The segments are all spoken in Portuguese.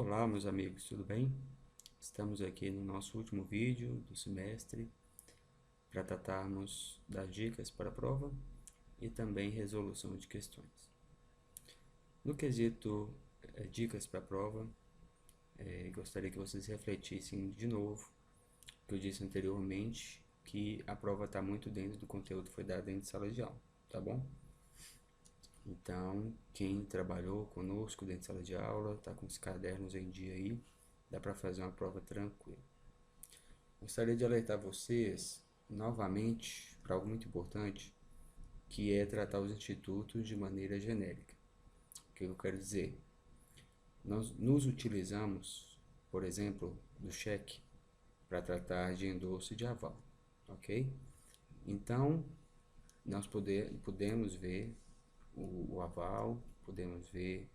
Olá, meus amigos, tudo bem? Estamos aqui no nosso último vídeo do semestre para tratarmos das dicas para a prova e também resolução de questões. No quesito dicas para a prova, gostaria que vocês refletissem de novo o que eu disse anteriormente, que a prova está muito dentro do conteúdo que foi dado dentro de sala de aula, tá bom? Então, quem trabalhou conosco dentro de sala de aula, está com os cadernos em dia aí, dá para fazer uma prova tranquila. Gostaria de alertar vocês novamente para algo muito importante, que é tratar os institutos de maneira genérica. O que eu quero dizer? Nós nos utilizamos, por exemplo, do cheque para tratar de endosso e de aval, ok? Então, nós podemos ver o aval, podemos ver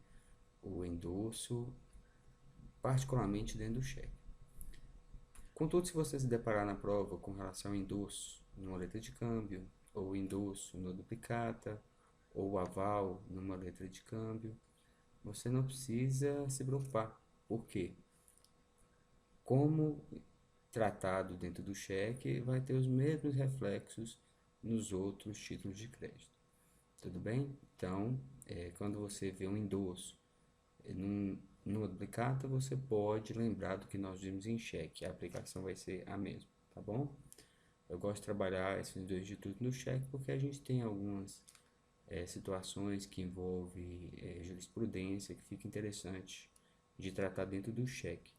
o endosso, particularmente dentro do cheque. Contudo, se você se deparar na prova com relação ao endosso numa letra de câmbio, ou endosso no duplicata, ou aval numa letra de câmbio, você não precisa se preocupar. Por quê? Como tratado dentro do cheque, vai ter os mesmos reflexos nos outros títulos de crédito. Tudo bem? Então, quando você vê um endosso numa duplicata, você pode lembrar do que nós vimos em cheque. A aplicação vai ser a mesma, tá bom? Eu gosto de trabalhar esses dois institutos no cheque porque a gente tem algumas situações que envolvem jurisprudência que fica interessante de tratar dentro do cheque.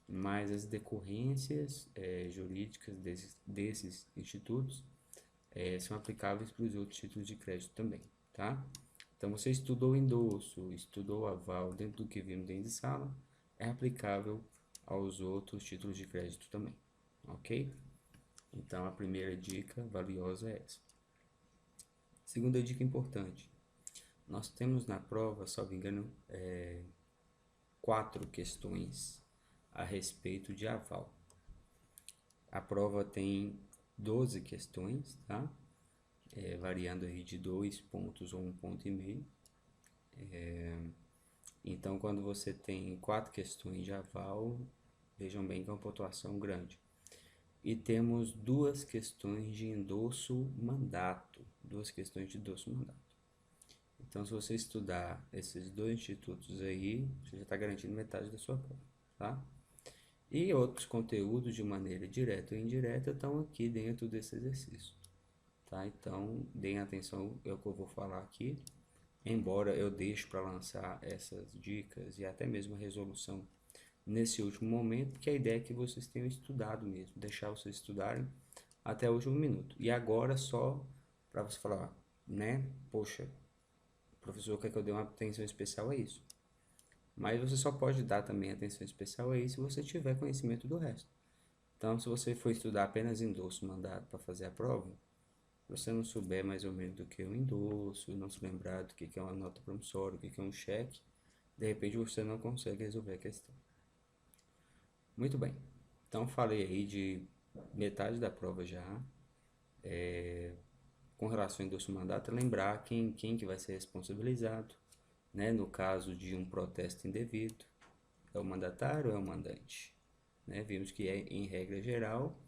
Mas as decorrências jurídicas desses institutos são aplicáveis para os outros títulos de crédito também, tá? Então, você estudou o endosso, estudou o aval dentro do que vimos dentro de sala, é aplicável aos outros títulos de crédito também, ok? Então, a primeira dica valiosa é essa. Segunda dica importante, nós temos na prova, salvo engano, 4 questões a respeito de aval. A prova tem 12 questões, tá? Variando aí de 2 pontos ou 1,5 ponto. Então, quando você tem 4 questões de aval, vejam bem que é uma pontuação grande. E temos 2 questões de endosso mandato. 2 questões de endosso mandato. Então, se você estudar esses dois institutos aí, você já está garantindo metade da sua prova, tá? E outros conteúdos de maneira direta ou indireta estão aqui dentro desse exercício, tá? Então, deem atenção ao que eu vou falar aqui, embora eu deixe para lançar essas dicas e até mesmo a resolução nesse último momento, que a ideia é que vocês tenham estudado mesmo, deixar vocês estudarem até o último minuto. E agora só para você falar, né? Poxa, o professor quer que eu dê uma atenção especial a isso. Mas você só pode dar também atenção especial a isso se você tiver conhecimento do resto. Então, se você for estudar apenas endosso mandado para fazer a prova, se você não souber mais ou menos do que é um endosso, não se lembrar do que é uma nota promissória, o que é um cheque, de repente você não consegue resolver a questão. Muito bem, então falei aí de metade da prova já. Com relação ao endosso mandato, lembrar quem que vai ser responsabilizado, né? No caso de um protesto indevido, é o mandatário ou é o mandante? Né? Vimos que é, em regra geral,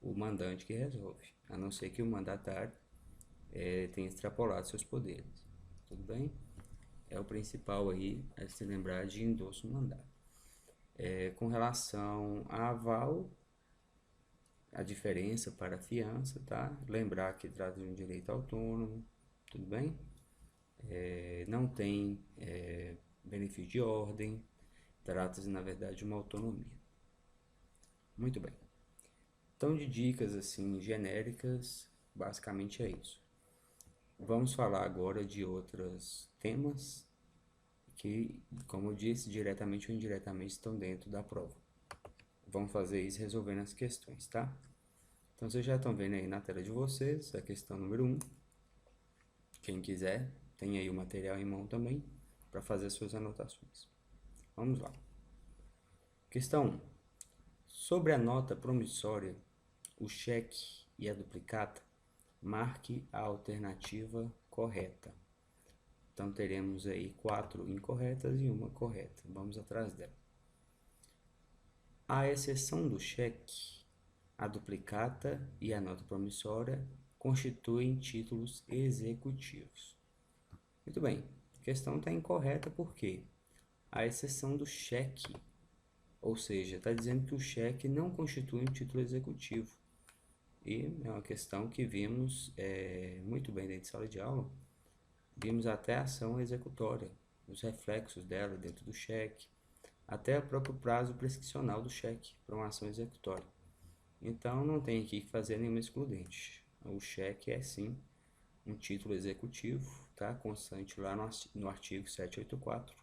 o mandante que resolve, a não ser que o mandatário tenha extrapolado seus poderes. Tudo bem? É o principal aí a se lembrar de endosso mandato. Com relação a aval, a diferença para a fiança, tá? Lembrar que trata de um direito autônomo, tudo bem? Não tem benefício de ordem, trata-se na verdade de uma autonomia. Muito bem. Então, de dicas assim genéricas, basicamente é isso. Vamos falar agora de outros temas que, como eu disse, diretamente ou indiretamente estão dentro da prova. Vamos fazer isso resolvendo as questões, tá? Então, vocês já estão vendo aí na tela de vocês a questão número 1. Quem quiser, tem aí o material em mão também para fazer suas anotações. Vamos lá. Questão 1. Sobre a nota promissória, o cheque e a duplicata, marque a alternativa correta. Então, teremos aí 4 incorretas e uma correta. Vamos atrás dela. À exceção do cheque, a duplicata e a nota promissória constituem títulos executivos. Muito bem, a questão está incorreta porque, à exceção do cheque, ou seja, está dizendo que o cheque não constitui um título executivo. E é uma questão que vimos muito bem dentro de sala de aula. Vimos até a ação executória, os reflexos dela dentro do cheque, até o próprio prazo prescricional do cheque para uma ação executória. Então, não tem aqui que fazer nenhuma excludente. O cheque é sim um título executivo, tá? Constante lá no artigo 784,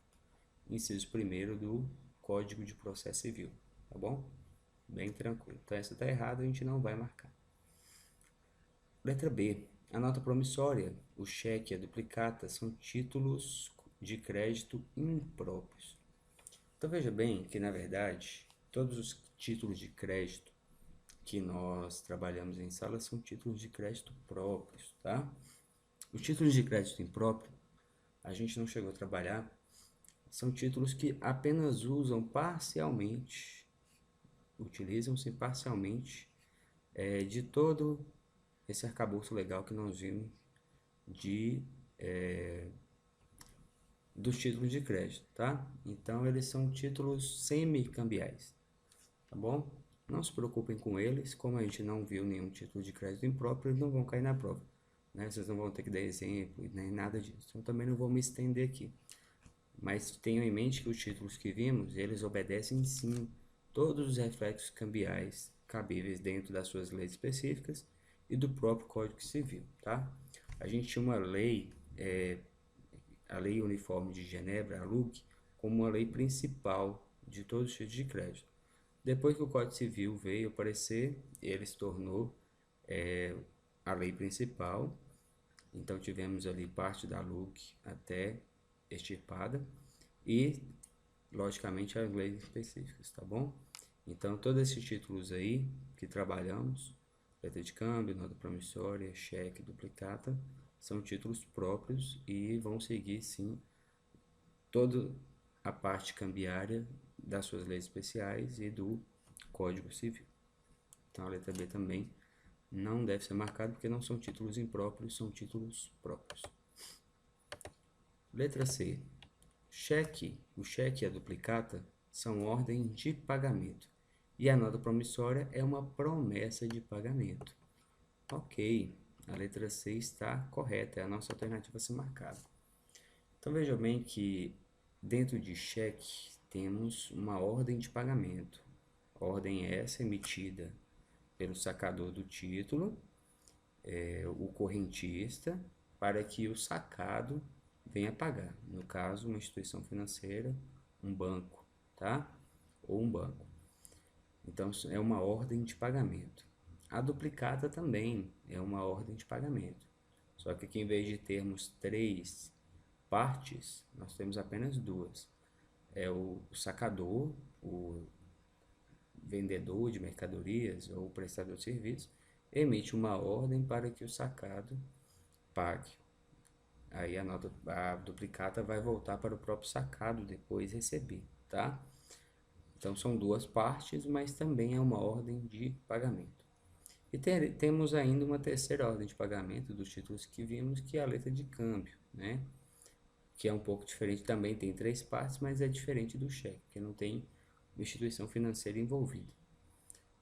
inciso 1º do Código de Processo Civil, tá bom? Bem tranquilo. Então, essa está errada, a gente não vai marcar. Letra B. A nota promissória, o cheque e a duplicata são títulos de crédito impróprios. Então, veja bem que, na verdade, todos os títulos de crédito que nós trabalhamos em sala são títulos de crédito próprios, tá? Os títulos de crédito impróprio, a gente não chegou a trabalhar, são títulos que apenas usam parcialmente, utilizam-se parcialmente de todo esse arcabouço legal que nós vimos dos títulos de crédito, tá? Então, eles são títulos semicambiais, tá bom? Não se preocupem com eles, como a gente não viu nenhum título de crédito impróprio, eles não vão cair na prova, né? Vocês não vão ter que dar exemplo, nem nada disso. Então, também não vou me estender aqui. Mas tenham em mente que os títulos que vimos, eles obedecem sim todos os reflexos cambiais cabíveis dentro das suas leis específicas e do próprio Código Civil, tá? A gente tinha uma lei, a Lei Uniforme de Genebra, a LUC, como uma lei principal de todos os títulos de crédito. Depois que o Código Civil veio aparecer, ele se tornou a lei principal. Então tivemos ali parte da LUC até extirpada e, logicamente, as leis específicas, tá bom? Então, todos esses títulos aí que trabalhamos, letra de câmbio, nota promissória, cheque, duplicata, são títulos próprios e vão seguir, sim, toda a parte cambiária das suas leis especiais e do Código Civil. Então, a letra B também não deve ser marcada porque não são títulos impróprios, são títulos próprios. Letra C. O cheque e a duplicata são ordem de pagamento e a nota promissória é uma promessa de pagamento. Ok, a letra C está correta, é a nossa alternativa a ser marcada. Então veja bem que dentro de cheque temos uma ordem de pagamento. Ordem essa emitida pelo sacador do título, o correntista, para que o sacado venha pagar. No caso, uma instituição financeira, um banco, tá? Ou um banco. Então, é uma ordem de pagamento. A duplicata também é uma ordem de pagamento. Só que aqui, em vez de termos 3 partes, nós temos apenas 2. É o sacador, o vendedor de mercadorias ou prestador de serviço, emite uma ordem para que o sacado pague. Aí a duplicata vai voltar para o próprio sacado depois receber, tá? Então são 2 partes, mas também é uma ordem de pagamento. E temos ainda uma terceira ordem de pagamento dos títulos que vimos, que é a letra de câmbio, né? Que é um pouco diferente, também tem 3 partes, mas é diferente do cheque, que não tem instituição financeira envolvida.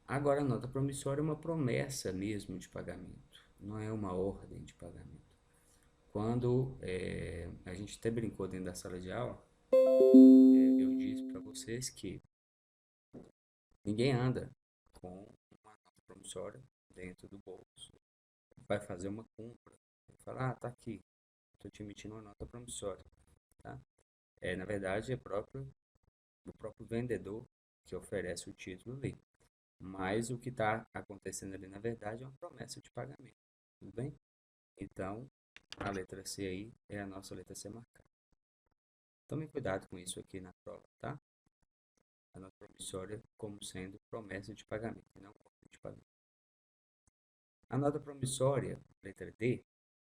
Agora, a nota promissória é uma promessa mesmo de pagamento, não é uma ordem de pagamento. Quando a gente até brincou dentro da sala de aula, eu disse para vocês que ninguém anda com uma nota promissória dentro do bolso, vai fazer uma compra, vai falar, tá aqui, estou te emitindo uma nota promissória, tá? Na verdade, é o próprio vendedor que oferece o título ali. Mas o que está acontecendo ali, na verdade, é uma promessa de pagamento, tudo bem? Então, a letra C aí é a nossa letra C marcada. Tome cuidado com isso aqui na prova, tá? A nota promissória como sendo promessa de pagamento e não ordem de pagamento. A nota promissória, letra D,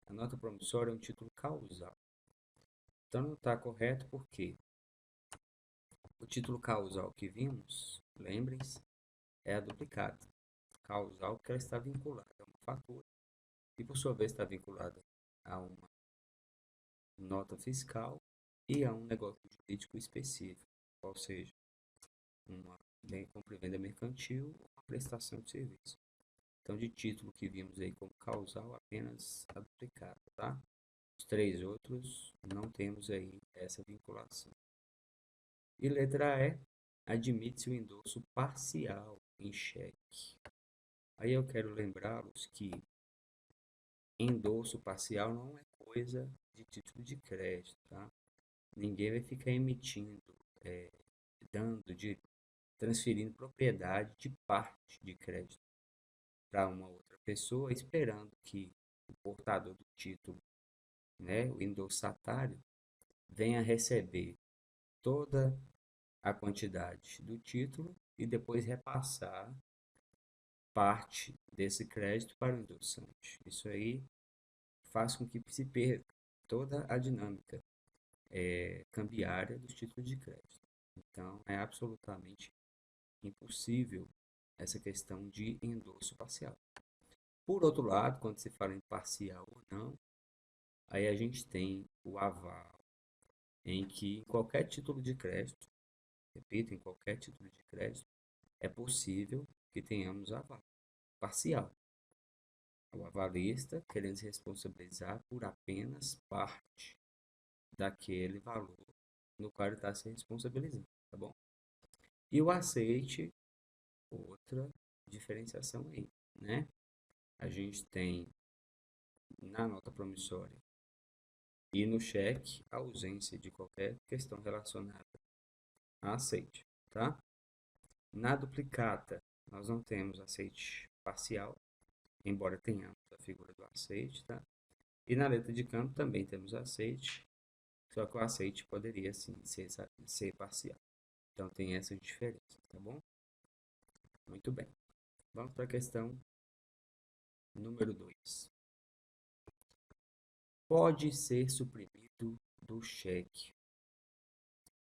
a nota promissória é um título causal. Então não está correto porque o título causal que vimos lembrem-se, é a duplicata causal, porque ela está vinculada a uma fatura e, por sua vez, está vinculada a uma nota fiscal e a um negócio jurídico específico, ou seja, uma compra e venda mercantil ou uma prestação de serviço. Então, de título que vimos aí como causal, apenas a duplicata, tá? Os três outros não temos aí essa vinculação. E letra E, admite-se o endosso parcial em cheque. Aí eu quero lembrá-los que endosso parcial não é coisa de título de crédito, tá? Ninguém vai ficar emitindo, é, dando, transferindo propriedade de parte de crédito para uma outra pessoa, esperando que o portador do título, né, o endossatário, venha receber toda a quantidade do título e depois repassar parte desse crédito para o endossante. Isso aí faz com que se perca toda a dinâmica cambiária dos títulos de crédito. Então, é absolutamente impossível essa questão de endosso parcial. Por outro lado, quando se fala em parcial ou não, aí a gente tem o aval, em que em qualquer título de crédito, repito, em qualquer título de crédito, é possível que tenhamos aval parcial. O avalista querendo se responsabilizar por apenas parte daquele valor no qual ele está se responsabilizando, tá bom? E o aceite, outra diferenciação aí, né? A gente tem na nota promissória e no cheque a ausência de qualquer questão relacionada a aceite, tá? Na duplicata, nós não temos aceite parcial, embora tenhamos a figura do aceite, tá? E na letra de campo também temos aceite, só que o aceite poderia sim ser parcial. Então tem essa diferença, tá bom? Muito bem. Vamos para a questão número 2. Pode ser suprimido do cheque.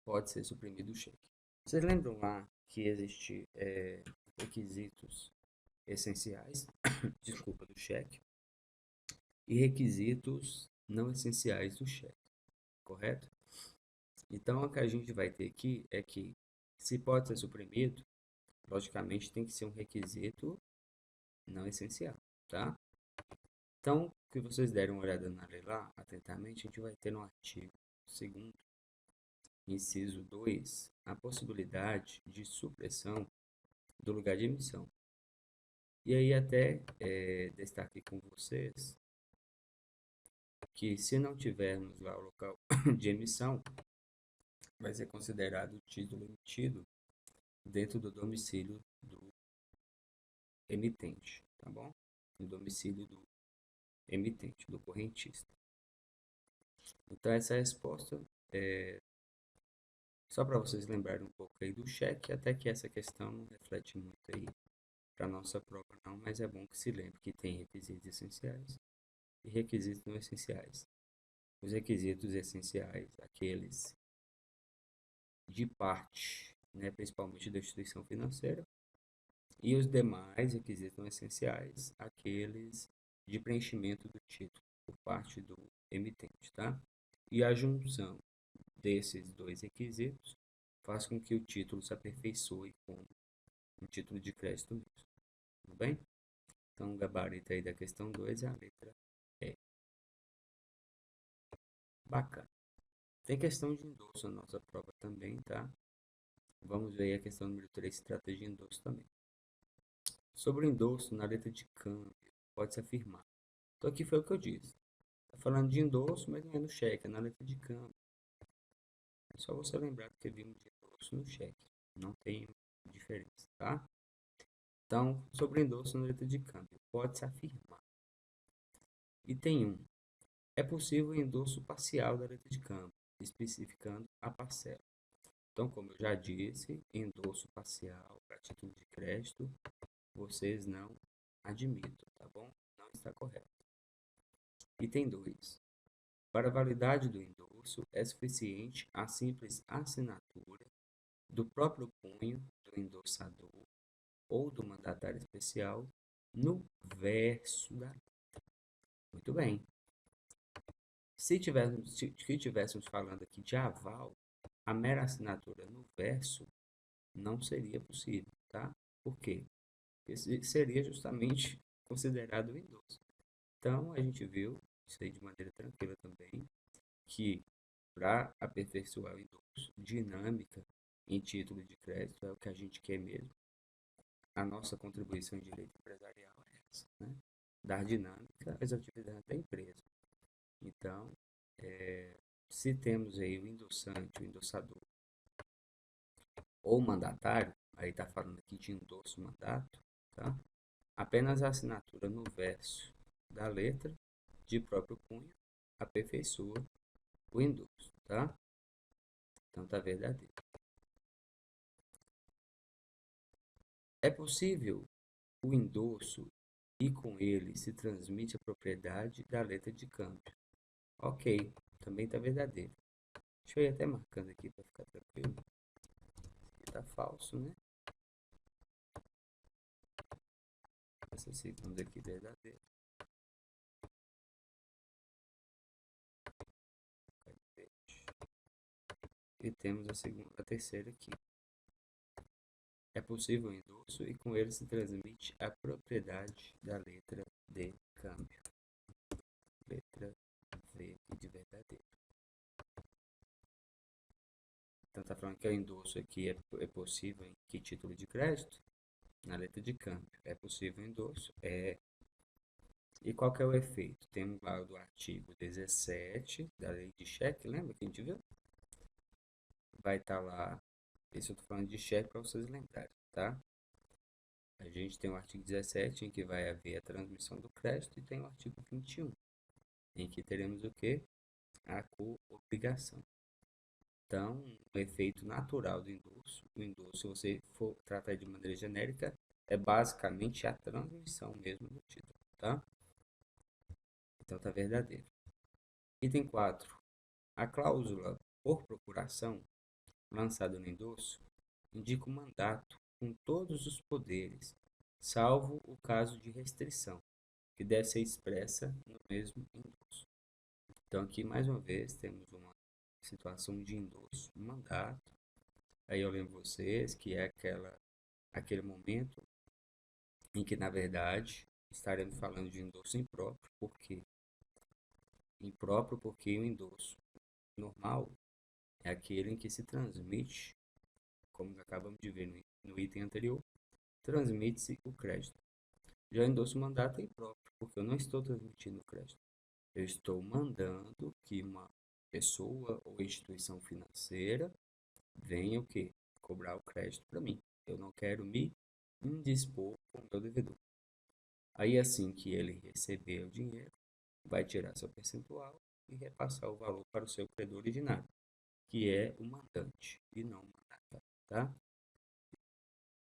Pode ser suprimido do cheque. Vocês lembram lá que existe requisitos essenciais, desculpa, do cheque, e requisitos não essenciais do cheque, correto? Então, o que a gente vai ter aqui é que, se pode ser suprimido, logicamente tem que ser um requisito não essencial, tá? Então, que vocês deram uma olhada na lei lá, atentamente, a gente vai ter no artigo 2º, inciso 2, a possibilidade de supressão do lugar de emissão. E aí até destaquei com vocês que se não tivermos lá o local de emissão, vai ser considerado o título emitido dentro do domicílio do emitente, tá bom? No domicílio do emitente, do correntista. Então essa resposta é só para vocês lembrarem um pouco aí do cheque, até que essa questão não reflete muito aí para nossa prova não, mas é bom que se lembre que tem requisitos essenciais e requisitos não essenciais. Os requisitos essenciais, aqueles de parte, né, principalmente da instituição financeira, e os demais requisitos não essenciais, aqueles de preenchimento do título por parte do emitente, tá? E a junção desses dois requisitos faz com que o título se aperfeiçoe como um título de crédito mesmo, tudo bem? Então, o gabarito aí da questão 2 é a letra E. Bacana. Tem questão de endosso na nossa prova também, tá? Vamos ver a questão número 3, se trata de endosso também. Sobre o endosso, na letra de câmbio, pode-se afirmar. Então, aqui foi o que eu disse. Está falando de endosso, mas não é no cheque, é na letra de câmbio. É só você lembrar do que vimos de endosso no cheque. Não tem diferença, tá? Então, sobre endosso na letra de câmbio, pode-se afirmar. Item 1. É possível o endosso parcial da letra de câmbio, especificando a parcela. Então, como eu já disse, endosso parcial para título de crédito, vocês não admitem, tá bom? Não está correto. Item 2. Para a validade do endosso, é suficiente a simples assinatura do próprio punho do endossador ou do mandatário especial no verso da. Muito bem. Se tivéssemos falando aqui de aval, a mera assinatura no verso não seria possível, tá? Por quê? Porque seria justamente considerado o endosso. Então, a gente viu isso aí de maneira tranquila também, que para aperfeiçoar o endosso, dinâmica em título de crédito é o que a gente quer mesmo. A nossa contribuição em direito empresarial é essa, né? Dar dinâmica às atividades da empresa. Então, se temos aí o endossante, o endossador ou o mandatário, aí está falando aqui de endosso mandato, tá? Apenas a assinatura no verso da letra de próprio punho aperfeiçoa o endosso, tá? Então tá verdadeiro. É possível o endosso e com ele se transmite a propriedade da letra de câmbio. Ok, também tá verdadeiro. Deixa eu ir até marcando aqui para ficar tranquilo. Aqui tá falso, né? Essa segunda aqui verdadeira. E temos a terceira aqui. É possível o endosso e com ele se transmite a propriedade da letra de câmbio. Letra V aqui de verdadeiro. Então está falando que o endosso aqui é possível em que título de crédito? Na letra de câmbio. É possível o endosso? É. E qual que é o efeito? Temos lá do artigo 17 da lei de cheque, lembra que a gente viu? Vai estar lá, isso eu estou falando de cheque para vocês lembrarem, tá? A gente tem o artigo 17 em que vai haver a transmissão do crédito e tem o artigo 21 em que teremos o que? A coobrigação. Então, o efeito natural do endosso, o endosso, se você for tratar de maneira genérica, é basicamente a transmissão mesmo do título, tá? Então, tá verdadeiro. Item 4. A cláusula por procuração, lançada no endosso, indica o mandato com todos os poderes, salvo o caso de restrição, que deve ser expressa no mesmo endosso. Então, aqui, mais uma vez, temos uma situação de endosso, um mandato. Aí eu lembro vocês que é aquele momento em que, na verdade, estaremos falando de endosso impróprio. Por quê? Impróprio porque o endosso normal é aquele em que se transmite, como acabamos de ver no item anterior, transmite-se o crédito. Já o endosso mandato é impróprio, porque eu não estou transmitindo o crédito. Eu estou mandando que uma pessoa ou instituição financeira venha o quê? Cobrar o crédito para mim. Eu não quero me indispor com o meu devedor. Aí assim que ele receber o dinheiro, vai tirar seu percentual e repassar o valor para o seu credor originário, que é o mandante e não o mandatário, tá?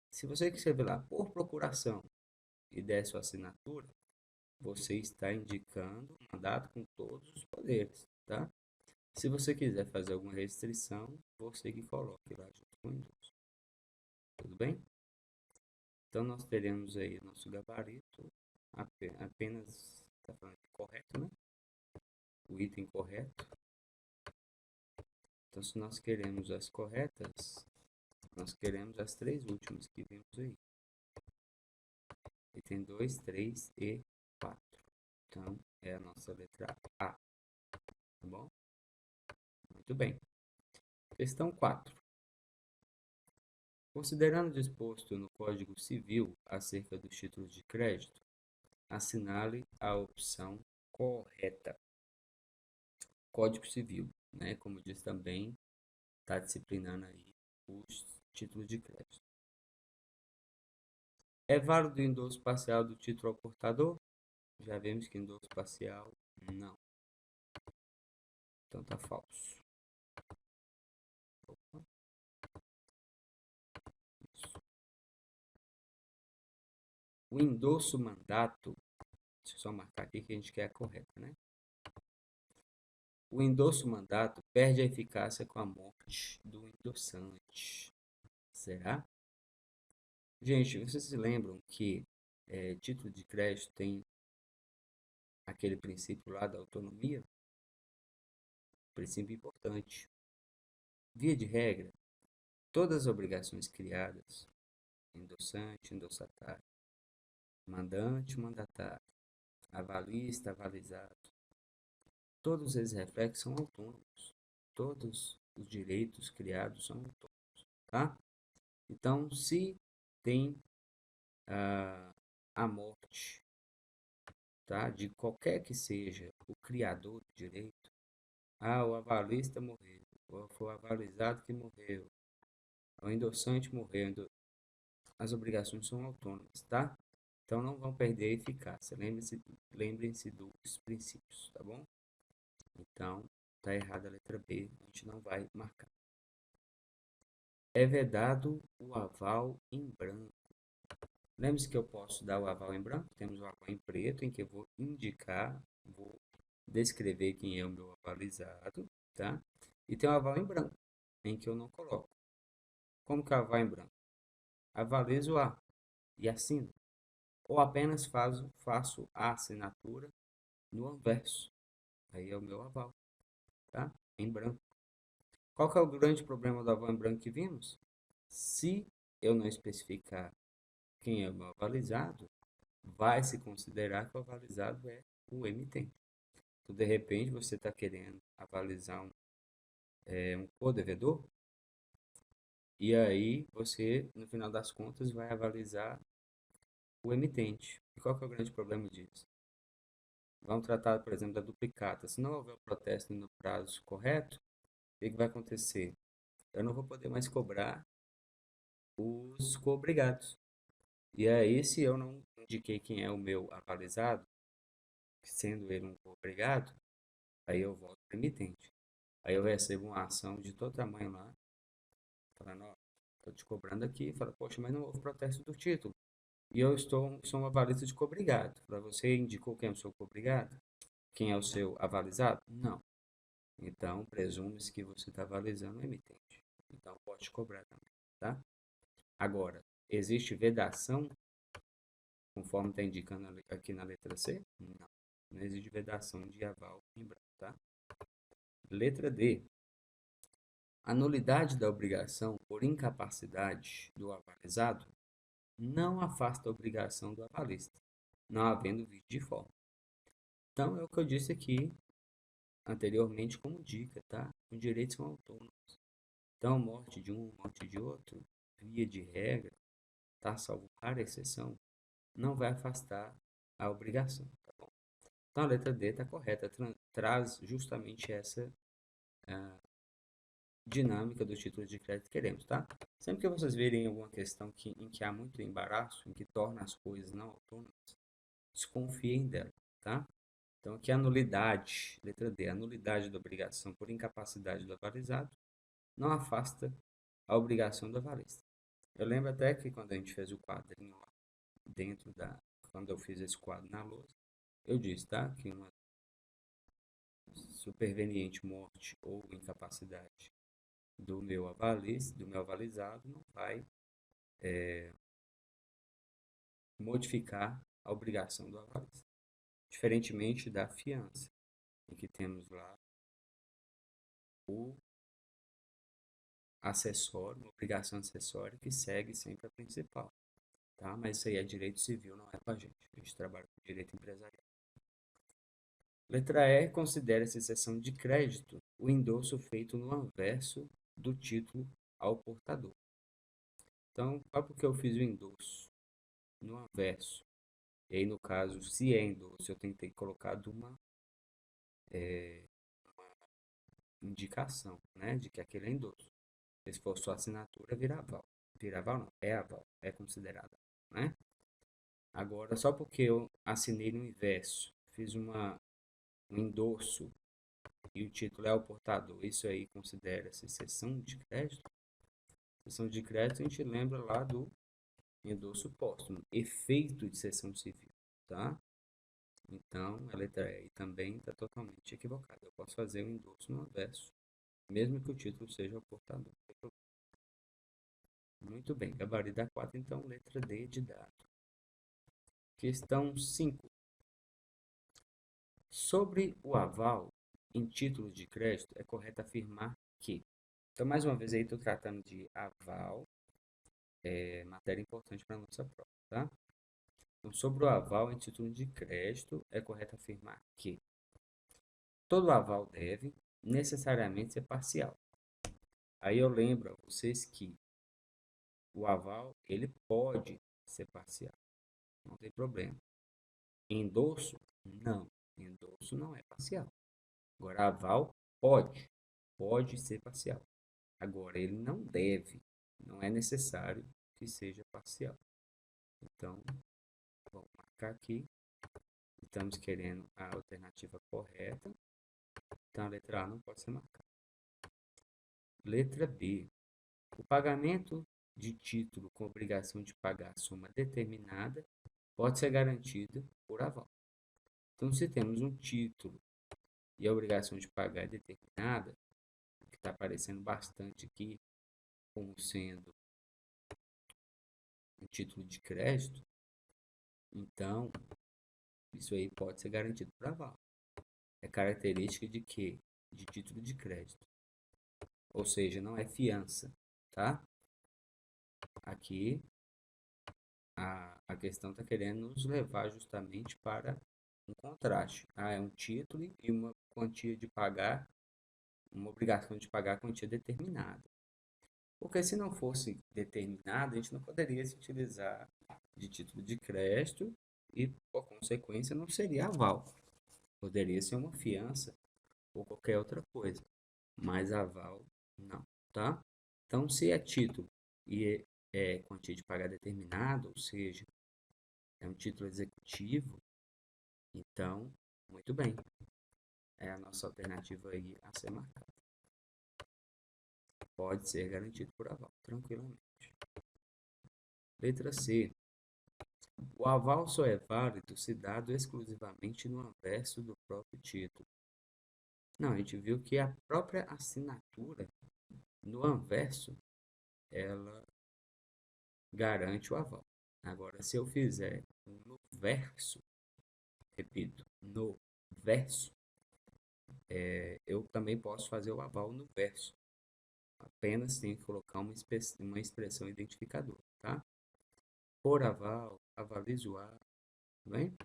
Se você escrever lá por procuração e der sua assinatura, você está indicando o mandato com todos os poderes, tá? Se você quiser fazer alguma restrição, você que coloque lá junto com o endosso. Tudo bem? Então nós teremos aí nosso gabarito apenas, está falando correto, né? O item correto. Então se nós queremos as corretas, nós queremos as três últimas que vimos aí. Item 2, 3 e 4. Então é a nossa letra A, tá bom? Muito bem. Questão 4. Considerando o disposto no Código Civil acerca dos títulos de crédito, assinale a opção correta. Código Civil, né? Como diz também, está disciplinando aí os títulos de crédito. É válido o endosso parcial do título ao portador? Já vimos que endosso parcial não. Então tá falso. Opa, isso. O endosso mandato, deixa eu só marcar aqui que a gente quer a correta, né? O endosso mandato perde a eficácia com a morte do endossante. Será? Gente, vocês se lembram que título de crédito tem aquele princípio lá da autonomia? Princípio importante. Via de regra, todas as obrigações criadas, endossante, endossatário, mandante, mandatário, avalista, avalizado, todos esses reflexos são autônomos. Todos os direitos criados são autônomos, tá? Então, se tem a morte, tá, de qualquer que seja o criador do direito, o avalista morreu, ou foi o avalizado que morreu, o endossante morreu, as obrigações são autônomas, tá? Então não vão perder a eficácia. Lembrem-se dos princípios, tá bom? Então, tá errada a letra B, a gente não vai marcar. É vedado o aval em branco. Lembre-se que eu posso dar o aval em branco, temos o aval em preto, em que eu vou indicar, vou descrever quem é o meu avalizado, tá? E tem o aval em branco, em que eu não coloco. Como que é o aval em branco? Avalizo A e assino. Ou apenas faço a assinatura no anverso. Aí é o meu aval, tá? Em branco. Qual que é o grande problema do aval em branco que vimos? Se eu não especificar quem é o meu avalizado, vai se considerar que o avalizado é o emitente. Então, de repente, você está querendo avalizar um co-devedor, e aí você, no final das contas, vai avalizar o emitente. E qual que é o grande problema disso? Vamos tratar, por exemplo, da duplicata. Se não houver o protesto no prazo correto, o que vai acontecer? Eu não vou poder mais cobrar os co-obrigados. E aí, se eu não indiquei quem é o meu avalizado, sendo ele um co-obrigado, aí eu volto para o emitente. Aí eu recebo uma ação de todo tamanho lá, falando, ó, estou te cobrando aqui. Fala, poxa, mas não houve protesto do título. E eu sou um avalista de cobrigado. Para você indicou quem é o seu cobrigado? Quem é o seu avalizado? Não. Então, presume-se que você está avalizando o emitente. Então, pode te cobrar também, tá? Agora, existe vedação, conforme está indicando aqui na letra C? Não. Não existe vedação de aval em branco, tá? Letra D. A nulidade da obrigação por incapacidade do avalizado não afasta a obrigação do avalista, não havendo vício de forma. Então, é o que eu disse aqui anteriormente como dica, tá? Os direitos são autônomos. Então, morte de um, morte de outro, via de regra, tá? Salvo rara exceção, não vai afastar a obrigação, tá bom? Então, a letra D está correta, traz justamente essa dinâmica do título de crédito que queremos, tá? Sempre que vocês verem alguma questão em que há muito embaraço, em que torna as coisas não autônomas, desconfiem dela, tá? Então, aqui a nulidade, letra D, a nulidade da obrigação por incapacidade do avalizado não afasta a obrigação do avalista. Eu lembro até que quando a gente fez o quadrinho lá, quando eu fiz esse quadro na lousa, eu disse, tá? Que uma superveniente morte ou incapacidade do meu avalizado, não vai modificar a obrigação do avalista. Diferentemente da fiança, em que temos lá o acessório, uma obrigação acessória que segue sempre a principal, tá? Mas isso aí é direito civil, não é com a gente. A gente trabalha com direito empresarial. Letra E, considera-se exceção de crédito o endosso feito no anverso do título ao portador. Então, só porque eu fiz o endosso no anverso, e aí no caso, se é endosso, eu tenho que ter colocado uma indicação, né, de que aquele é endosso. Se for sua assinatura, vira aval. Vira aval não, é aval, é considerada, né? Agora, só porque eu assinei no inverso, fiz um endosso e o título é o portador, isso aí considera-se cessão de crédito? Cessão de crédito a gente lembra lá do endosso póstumo, efeito de cessão civil, tá? Então, a letra E também está totalmente equivocada. Eu posso fazer o endosso no anverso, mesmo que o título seja o portador. Muito bem, gabarito da 4, então letra D de dado. Questão 5. Sobre o aval em título de crédito, é correto afirmar que. Então, mais uma vez aí, estou tratando de aval, matéria importante para a nossa prova, tá? Então, sobre o aval em título de crédito, é correto afirmar que todo aval deve necessariamente ser parcial. Aí eu lembro a vocês que o aval, ele pode ser parcial, não tem problema. Endosso, não. Endosso não é parcial. Agora, aval pode ser parcial. Agora, ele não deve, não é necessário que seja parcial. Então, vamos marcar aqui. Estamos querendo a alternativa correta. Então, a letra A não pode ser marcada. Letra B. O pagamento de título com obrigação de pagar soma determinada pode ser garantido por aval. Então, se temos um título e a obrigação de pagar é determinada, que está aparecendo bastante aqui, como sendo um título de crédito, então isso aí pode ser garantido por aval. É característica de quê? De título de crédito. Ou seja, não é fiança, tá? Aqui a questão está querendo nos levar justamente para um contraste. É um título e uma quantia de pagar, uma obrigação de pagar a quantia determinada. Porque se não fosse determinado, a gente não poderia se utilizar de título de crédito e, por consequência, não seria aval. Poderia ser uma fiança ou qualquer outra coisa, mas aval não, tá? Então, se é título e é quantia de pagar determinada, ou seja, é um título executivo, então, muito bem. É a nossa alternativa aí a ser marcada. Pode ser garantido por aval, tranquilamente. Letra C. O aval só é válido se dado exclusivamente no anverso do próprio título. Não, a gente viu que a própria assinatura no anverso, ela garante o aval. Agora, se eu fizer no verso, repito, no verso, eu também posso fazer o aval no verso. Apenas tenho que colocar uma expressão identificadora, tá? Por aval, avalizo a, tá bem?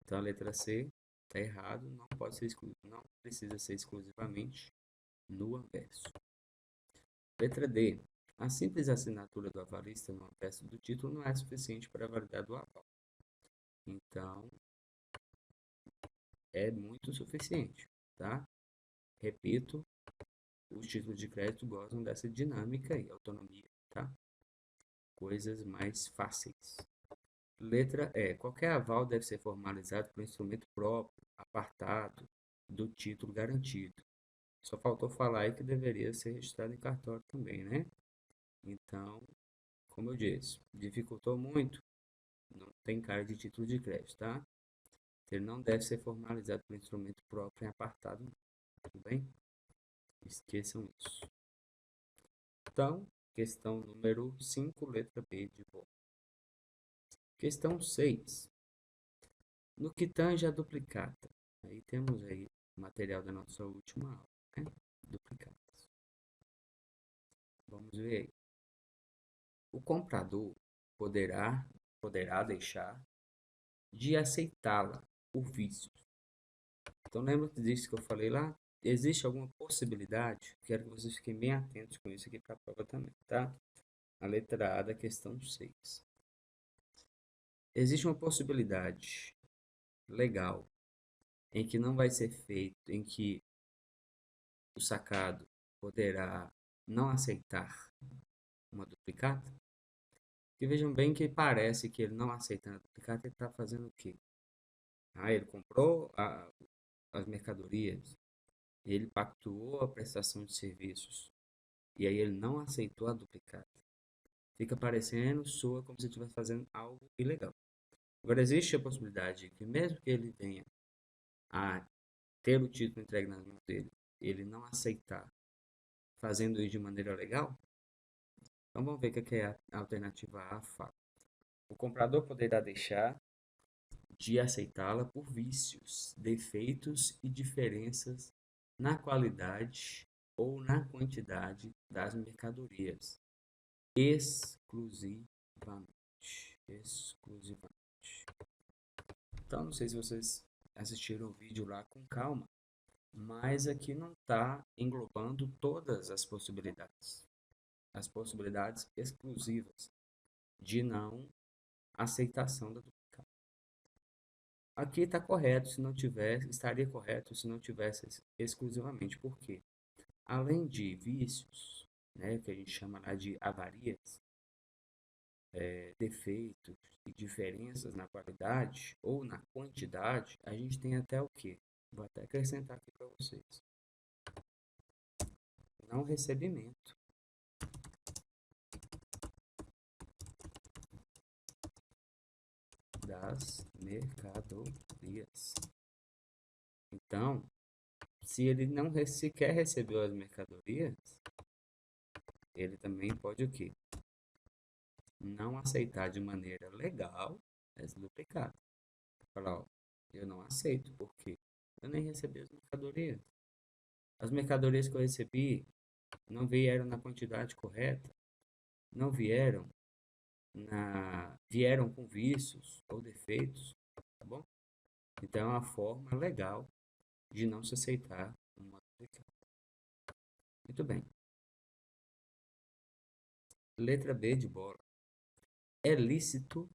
Então, a letra C está errado, não pode ser não precisa ser exclusivamente no anverso. Letra D. A simples assinatura do avalista no anverso do título não é suficiente para validar do aval. Então, é muito suficiente, tá? Repito, os títulos de crédito gozam dessa dinâmica e autonomia, tá? Coisas mais fáceis. Letra E. Qualquer aval deve ser formalizado por instrumento próprio, apartado do título garantido. Só faltou falar aí que deveria ser registrado em cartório também, né? Então, como eu disse, dificultou muito, não tem cara de título de crédito, tá? Ele não deve ser formalizado por instrumento próprio em apartado, tudo bem? Esqueçam isso. Então, questão número 5, letra B de boa. Questão 6. No que tange a duplicata. Aí temos aí o material da nossa última aula, né? Duplicatas. Vamos ver aí. O comprador poderá deixar de aceitá-la por vícios. Então, lembra disso que eu falei lá? Existe alguma possibilidade? Quero que vocês fiquem bem atentos com isso aqui para a prova também, tá? A letra A da questão 6. Existe uma possibilidade legal em que não vai ser feito, em que o sacado poderá não aceitar uma duplicata? E vejam bem que parece que ele não aceitando a duplicata, ele está fazendo o quê? Ele comprou as mercadorias, ele pactuou a prestação de serviços, e aí ele não aceitou a duplicata. Fica parecendo, soa como se estivesse fazendo algo ilegal. Agora, existe a possibilidade de que mesmo que ele venha a ter o título entregue nas mãos dele, ele não aceitar fazendo isso de maneira legal? Então vamos ver o que é a alternativa A fala. O comprador poderá deixar de aceitá-la por vícios, defeitos e diferenças na qualidade ou na quantidade das mercadorias, exclusivamente. Exclusivamente. Então, não sei se vocês assistiram o vídeo lá com calma, mas aqui não está englobando todas as possibilidades exclusivas de não aceitação da duplicata. Aqui está correto se não tivesse, estaria correto se não tivesse exclusivamente, porque além de vícios, né, que a gente chama lá de avarias, defeitos e diferenças na qualidade ou na quantidade, a gente tem até o quê? Vou até acrescentar aqui para vocês. Não recebimento das mercadorias. Então, se ele não sequer recebeu as mercadorias, ele também pode o quê? Não aceitar de maneira legal as duplicadas. Falar, ó, eu não aceito, porque eu nem recebi as mercadorias. As mercadorias que eu recebi não vieram na quantidade correta, não vieram com vícios ou defeitos, tá bom? Então é uma forma legal de não se aceitar uma duplicata. Muito bem. Letra B de bola. É lícito,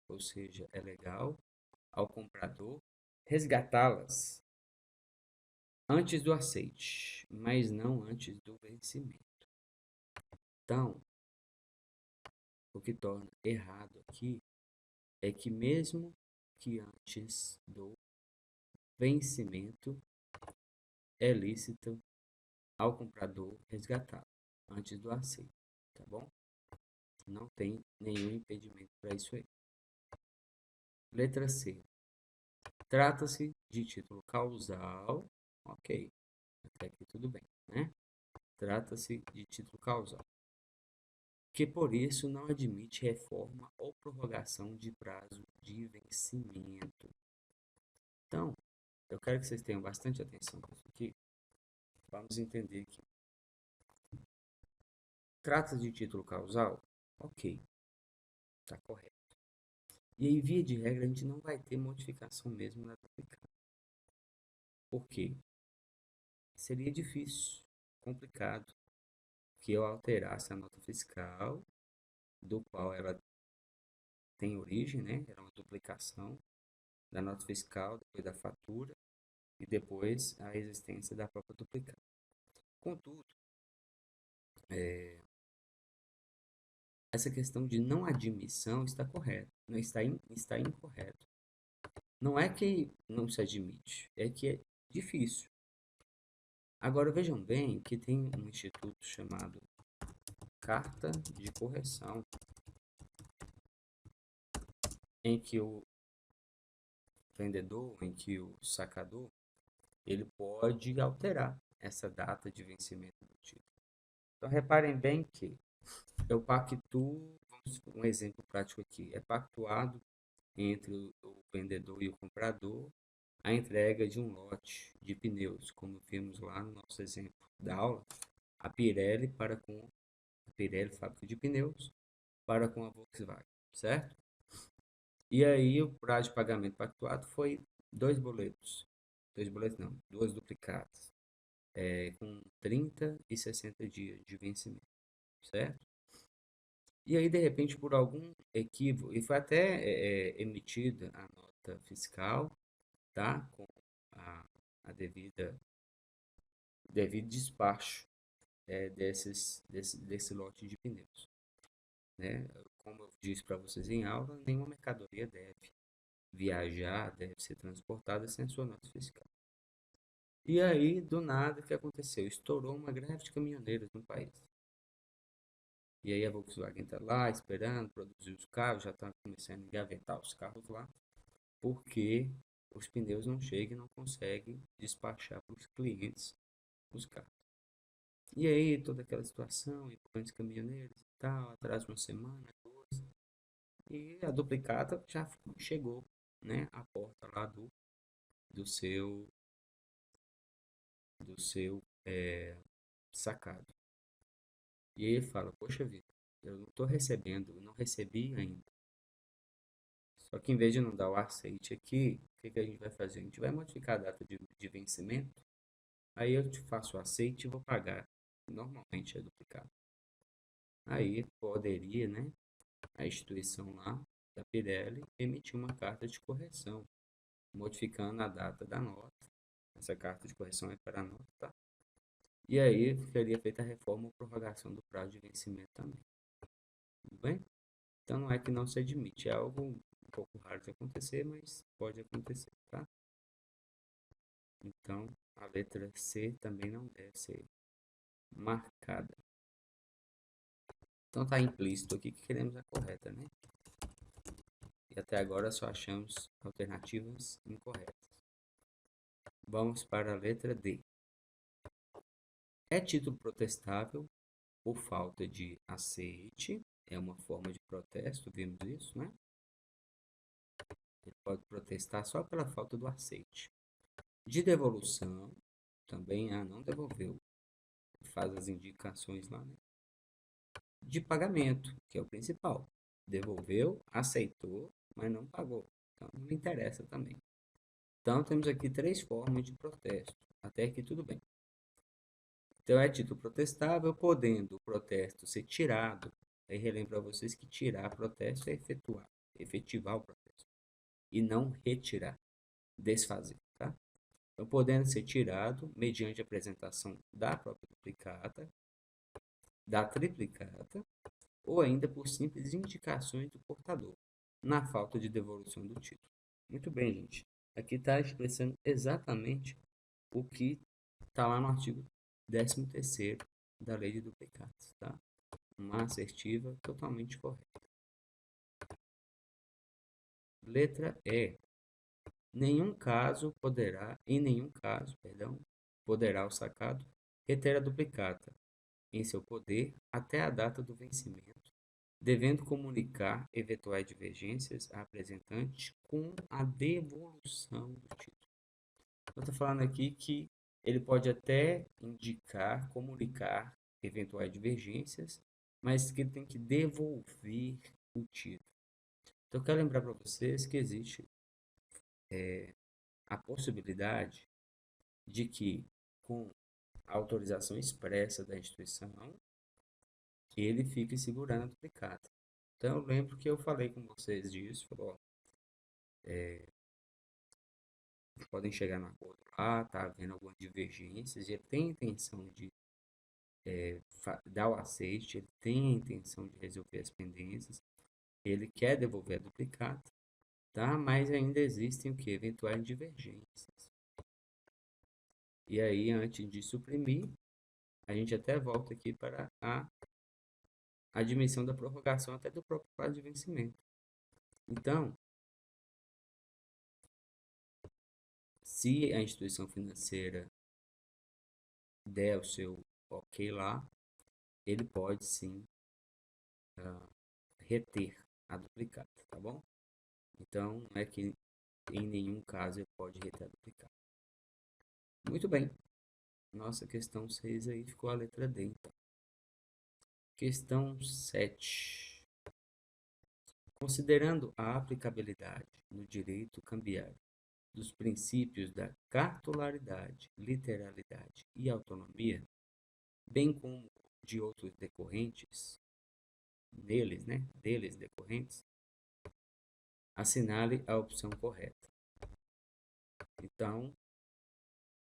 ou seja, é legal ao comprador resgatá-las antes do aceite, mas não antes do vencimento. Então, o que torna errado aqui é que mesmo que antes do vencimento é lícito ao comprador resgatar antes do aceite, tá bom? Não tem nenhum impedimento para isso aí. Letra C. Trata-se de título causal, ok, até aqui tudo bem, né? Trata-se de título causal, que por isso não admite reforma ou prorrogação de prazo de vencimento. Então, eu quero que vocês tenham bastante atenção com isso aqui. Vamos entender que trata de título causal? Ok, está correto. E aí, via de regra, a gente não vai ter modificação mesmo na duplicata. Por quê? Seria difícil, complicado, que eu alterasse a nota fiscal, do qual ela tem origem, né? Era uma duplicação da nota fiscal, depois da fatura e depois a existência da própria duplicata. Contudo, essa questão de não admissão está correta, não está incorreto. Não é que não se admite, é que é difícil. Agora vejam bem que tem um instituto chamado carta de correção, em que o vendedor, em que o sacador, ele pode alterar essa data de vencimento do título. Então reparem bem que eu pactuo, um exemplo prático aqui, é pactuado entre o vendedor e o comprador a entrega de um lote de pneus, como vimos lá no nosso exemplo da aula, a Pirelli a Pirelli, fábrica de pneus, para com a Volkswagen, certo? E aí o prazo de pagamento pactuado foi dois boletos não, duas duplicatas, com 30 e 60 dias de vencimento, certo? E aí, de repente, por algum equívoco, e foi até emitida a nota fiscal, tá? Com a, a devido despacho desse lote de pneus, né? Como eu disse para vocês em aula, nenhuma mercadoria deve viajar, deve ser transportada sem sua nota fiscal. E aí, do nada, o que aconteceu? Estourou uma greve de caminhoneiros no país. E aí a Volkswagen está lá esperando produzir os carros, já está começando a engavetar os carros lá, porque os pneus não chegam e não conseguem despachar para os clientes os carros. E aí, toda aquela situação, envolvendo os caminhoneiros e tal, atrás de uma semana, duas. E a duplicata já chegou, né, à porta lá do seu, sacado. E aí ele fala, poxa vida, eu não estou recebendo, eu não recebi ainda. Só que em vez de não dar o aceite aqui, o que que a gente vai fazer? A gente vai modificar a data de vencimento, aí eu te faço o aceite e vou pagar. Normalmente é duplicado. Aí poderia, né, a instituição lá da Pirelli emitir uma carta de correção, modificando a data da nota. Essa carta de correção é para a nota, tá? E aí seria feita a reforma ou prorrogação do prazo de vencimento também. Tudo bem? Então não é que não se admite, é algo um pouco raro de acontecer, mas pode acontecer, tá? Então a letra C também não deve ser marcada. Então tá implícito aqui que queremos a correta, né? E até agora só achamos alternativas incorretas. Vamos para a letra D. É título protestável por falta de aceite, é uma forma de protesto, vimos isso, né? Ele pode protestar só pela falta do aceite. De devolução, também não devolveu, faz as indicações lá, né? De pagamento, que é o principal. Devolveu, aceitou, mas não pagou. Então não interessa também. Então temos aqui três formas de protesto. Até aqui tudo bem. Então é título protestável, podendo o protesto ser tirado. Aí relembro para vocês que tirar protesto é efetivar o protesto. E não retirar, desfazer, tá? Então, podendo ser tirado mediante apresentação da própria duplicata, da triplicata, ou ainda por simples indicações do portador, na falta de devolução do título. Muito bem, gente. Aqui está expressando exatamente o que está lá no artigo 13º da Lei de Duplicatas, tá? Uma assertiva totalmente correta. Letra E. Em nenhum caso, perdão, poderá o sacado reter a duplicata em seu poder até a data do vencimento, devendo comunicar eventuais divergências à apresentante com a devolução do título. Eu estou falando aqui que ele pode até indicar, comunicar eventuais divergências, mas que ele tem que devolver o título. Então, eu quero lembrar para vocês que existe a possibilidade de que, com a autorização expressa da instituição, ele fique segurando a duplicata. Então, eu lembro que eu falei com vocês disso, falou, ó, podem chegar no acordo lá, tá havendo algumas divergências, e ele tem a intenção de dar o aceite, ele tem a intenção de resolver as pendências, ele quer devolver a duplicata, tá? Mas ainda existem o que? Eventuais divergências. E aí, antes de suprimir, a gente até volta aqui para a admissão da prorrogação até do próprio prazo de vencimento. Então, se a instituição financeira der o seu ok lá, ele pode sim reter a duplicata, tá bom? Então, não é que em nenhum caso ele pode reter a duplicata. Muito bem. Nossa questão 6 aí ficou a letra D, então. Questão 7. Considerando a aplicabilidade no direito cambiário dos princípios da cartularidade, literalidade e autonomia, bem como de outros decorrentes, deles decorrentes, assinale a opção correta. Então,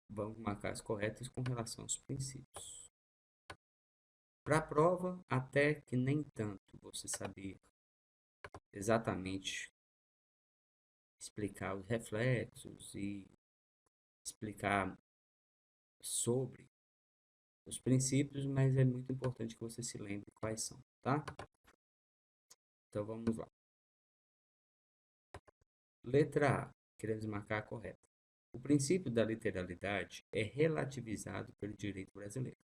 vamos marcar as corretas com relação aos princípios. Para a prova, até que nem tanto você saber exatamente explicar os reflexos e explicar sobre os princípios, mas é muito importante que você se lembre quais são, tá? Então vamos lá. Letra A, queremos marcar a correta. O princípio da literalidade é relativizado pelo direito brasileiro.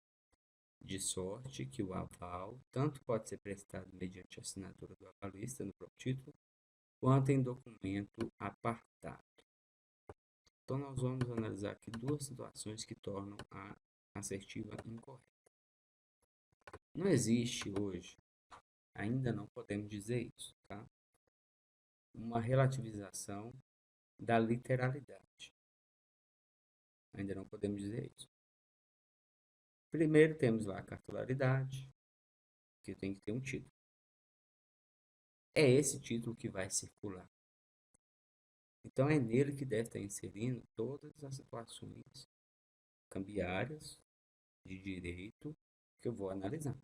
de sorte que o aval tanto pode ser prestado mediante a assinatura do avalista no próprio título, quanto em documento apartado. Então, nós vamos analisar aqui duas situações que tornam a assertiva incorreta. Não existe hoje, ainda não podemos dizer isso, tá? Uma relativização da literalidade. Ainda não podemos dizer isso. Primeiro temos lá a cartularidade, que tem que ter um título. É esse título que vai circular. Então é nele que deve estar inserindo todas as situações cambiárias de direito que eu vou analisar.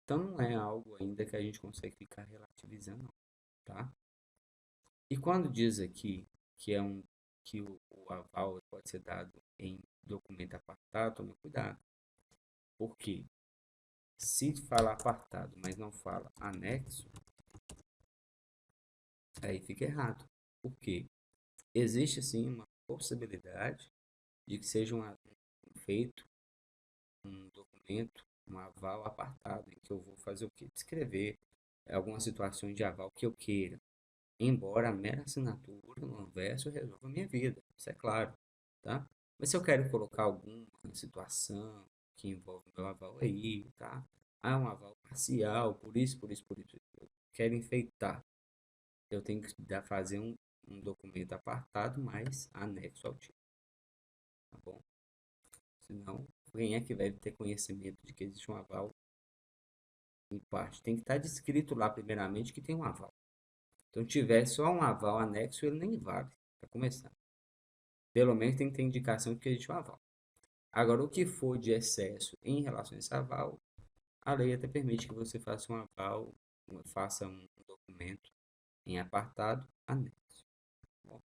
Então não é algo ainda que a gente consegue ficar relativizando, não, tá? E quando diz aqui que o aval pode ser dado em documento apartado, tome cuidado. Porque se fala apartado, mas não fala anexo, aí fica errado. Por quê? Existe sim uma possibilidade de que seja feito um documento, um aval apartado, em que eu vou fazer o quê? Descrever algumas situações de aval que eu queira. Embora a mera assinatura no verso resolva a minha vida, isso é claro, tá? Mas se eu quero colocar alguma situação que envolve o meu aval aí, tá? Ah, um aval parcial, por isso, eu quero enfeitar. Eu tenho que fazer um documento apartado, mais anexo ao título, tá bom? Senão, quem é que vai ter conhecimento de que existe um aval em parte? Tem que estar descrito lá, primeiramente, que tem um aval. Então, tiver só um aval anexo, ele nem vale, para começar. Pelo menos tem que ter indicação de que existe um aval. Agora, o que for de excesso em relação a esse aval, a lei até permite que você faça um aval, faça um documento em apartado anexo. Bom,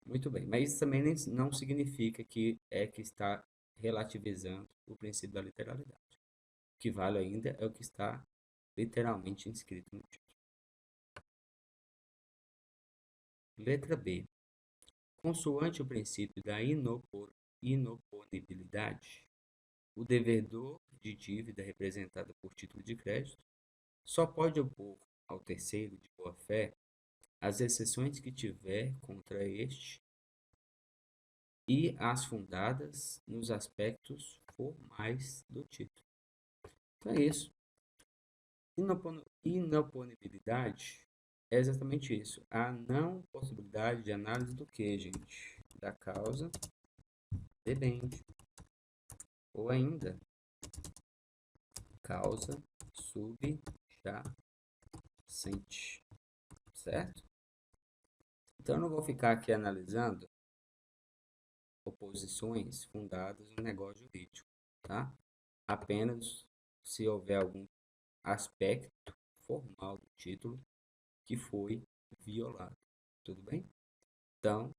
muito bem, mas isso também não significa que está relativizando o princípio da literalidade. O que vale ainda é o que está literalmente inscrito no título. Letra B. Consoante o princípio da inoponibilidade, o devedor de dívida representada por título de crédito só pode opor ao terceiro de boa-fé as exceções que tiver contra este e as fundadas nos aspectos formais do título. Então é isso. Inoponibilidade é exatamente isso. A não possibilidade de análise do que, gente? Da causa debente. Ou ainda, causa subjacente. Certo? Então, eu não vou ficar aqui analisando oposições fundadas no negócio jurídico, tá? Apenas se houver algum aspecto formal do título que foi violado. Tudo bem? Então,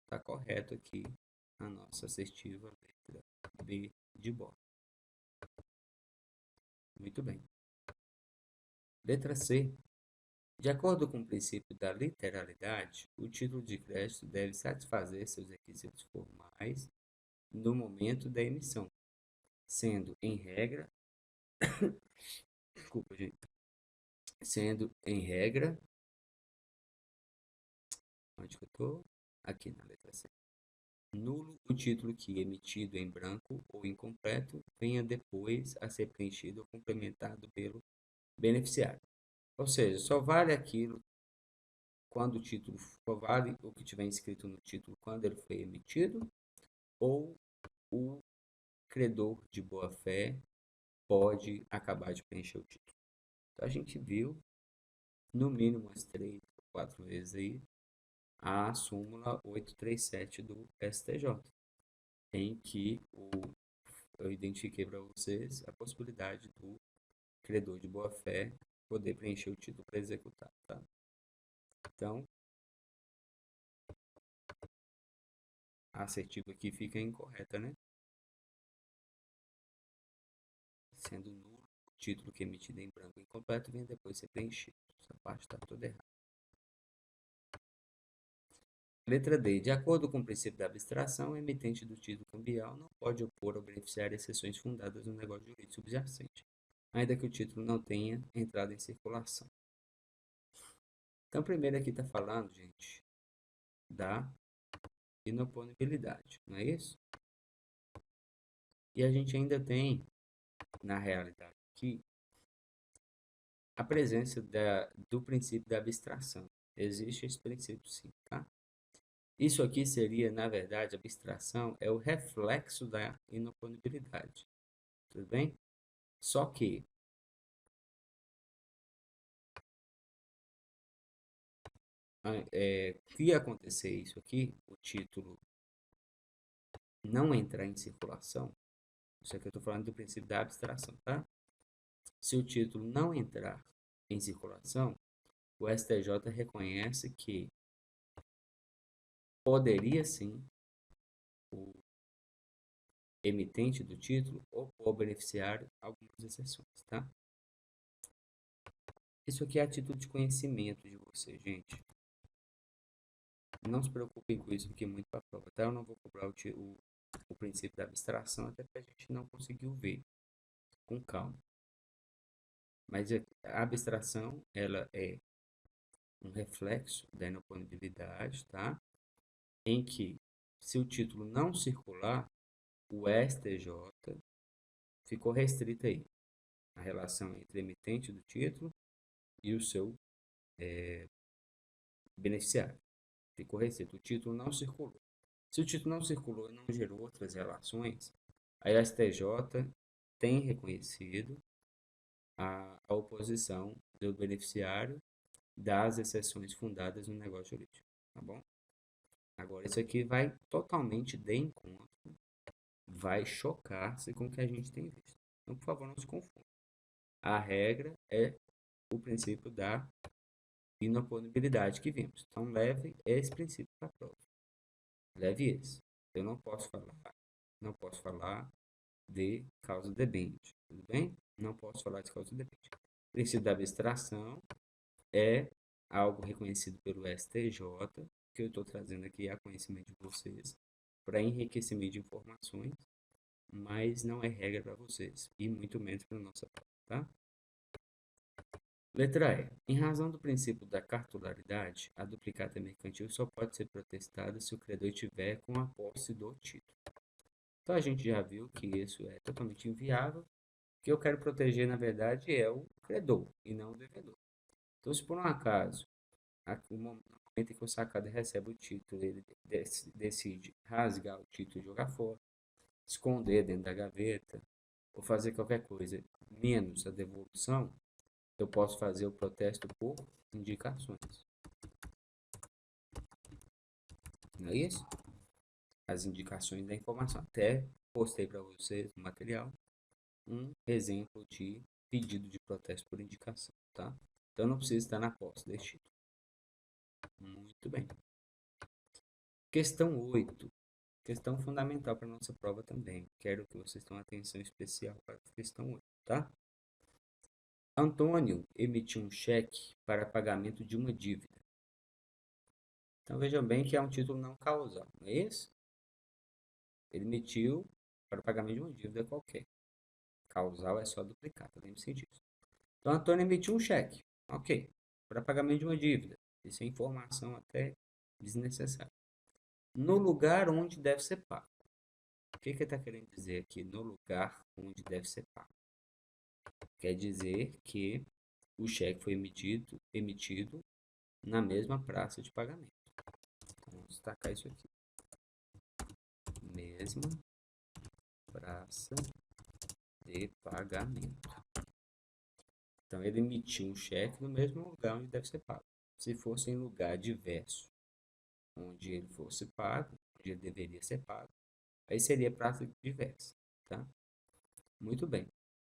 está correto aqui a nossa assertiva letra B de bola. Muito bem. Letra C. De acordo com o princípio da literalidade, o título de crédito deve satisfazer seus requisitos formais no momento da emissão, sendo em regra, desculpa, gente, sendo em regra, onde que eu estou? Aqui na letra C. Nulo o título que, emitido em branco ou incompleto, venha depois a ser preenchido ou complementado pelo beneficiário. Ou seja, só vale aquilo quando o título, só vale o que tiver inscrito no título quando ele foi emitido, ou o credor de boa-fé pode acabar de preencher o título. Então, a gente viu, no mínimo, umas 3 ou 4 vezes aí, a súmula 837 do STJ, em que eu identifiquei para vocês a possibilidade do credor de boa-fé poder preencher o título para executar, tá? Então, a assertiva aqui fica incorreta, né? Sendo nulo o título que é emitido em branco incompleto vem depois ser preenchido. Essa parte está toda errada. Letra D. De acordo com o princípio da abstração, o emitente do título cambial não pode opor ao beneficiário exceções fundadas no negócio jurídico subjacente, ainda que o título não tenha entrado em circulação. Então, primeiro aqui está falando, gente, da inoponibilidade, não é isso? E a gente ainda tem, na realidade, aqui, a presença do princípio da abstração. Existe esse princípio sim, tá? Isso aqui seria, na verdade, abstração é o reflexo da inoponibilidade, tudo bem? Só que se acontecer isso aqui, o título não entrar em circulação, isso aqui eu estou falando do princípio da abstração, tá? Se o título não entrar em circulação, o STJ reconhece que poderia sim o emitente do título ou o beneficiário algumas exceções, tá? Isso aqui é a título de conhecimento de você, gente. Não se preocupem com isso aqui muito para a prova, tá? Eu não vou cobrar o princípio da abstração, até porque a gente não conseguiu ver com calma. Mas a abstração, ela é um reflexo da inoponibilidade, tá? Em que, se o título não circular, o STJ ficou restrito aí. A relação entre o emitente do título e o seu beneficiário. Ficou restrito. O título não circulou. Se o título não circulou e não gerou outras relações, a STJ tem reconhecido a oposição do beneficiário das exceções fundadas no negócio jurídico, tá bom? Agora, isso aqui vai totalmente de encontro, vai chocar-se com o que a gente tem visto. Então, por favor, não se confunda. A regra é o princípio da inoponibilidade que vimos. Então, leve esse princípio para a prova. Leve esse. Eu não posso falar de causa dependente, tudo bem? Não posso falar de causa dependente. O princípio da abstração é algo reconhecido pelo STJ, que eu estou trazendo aqui a conhecimento de vocês para enriquecimento de informações, mas não é regra para vocês, e muito menos para a nossa prova, tá? Letra E. Em razão do princípio da cartularidade, a duplicata mercantil só pode ser protestada se o credor estiver com a posse do título. Então a gente já viu que isso é totalmente inviável. O que eu quero proteger, na verdade, é o credor e não o devedor. Então, se por um acaso, no momento em que o sacado recebe o título, ele decide rasgar o título e jogar fora, esconder dentro da gaveta, ou fazer qualquer coisa menos a devolução, eu posso fazer o protesto por indicações. Não é isso? As indicações da informação. Até postei para vocês no material um exemplo de pedido de protesto por indicação, tá? Então não precisa estar na posse deste título. Muito bem. Questão 8. Questão fundamental para a nossa prova também. Quero que vocês tenham atenção especial para a questão 8, tá? Antônio emitiu um cheque para pagamento de uma dívida. Então vejam bem que é um título não causal, não é isso? Ele emitiu para pagamento de uma dívida qualquer. Causal é só duplicata, lembre-se disso. Então Antônio emitiu um cheque, ok, para pagamento de uma dívida. Isso é informação até desnecessária. No lugar onde deve ser pago. O que ele está querendo dizer aqui? No lugar onde deve ser pago. Quer dizer que o cheque foi emitido na mesma praça de pagamento. Então, vamos destacar isso aqui. Mesma praça de pagamento. Então, ele emitiu um cheque no mesmo lugar onde deve ser pago. Se fosse em lugar diverso, onde ele fosse pago, onde ele deveria ser pago, aí seria praça diversa, tá? Muito bem.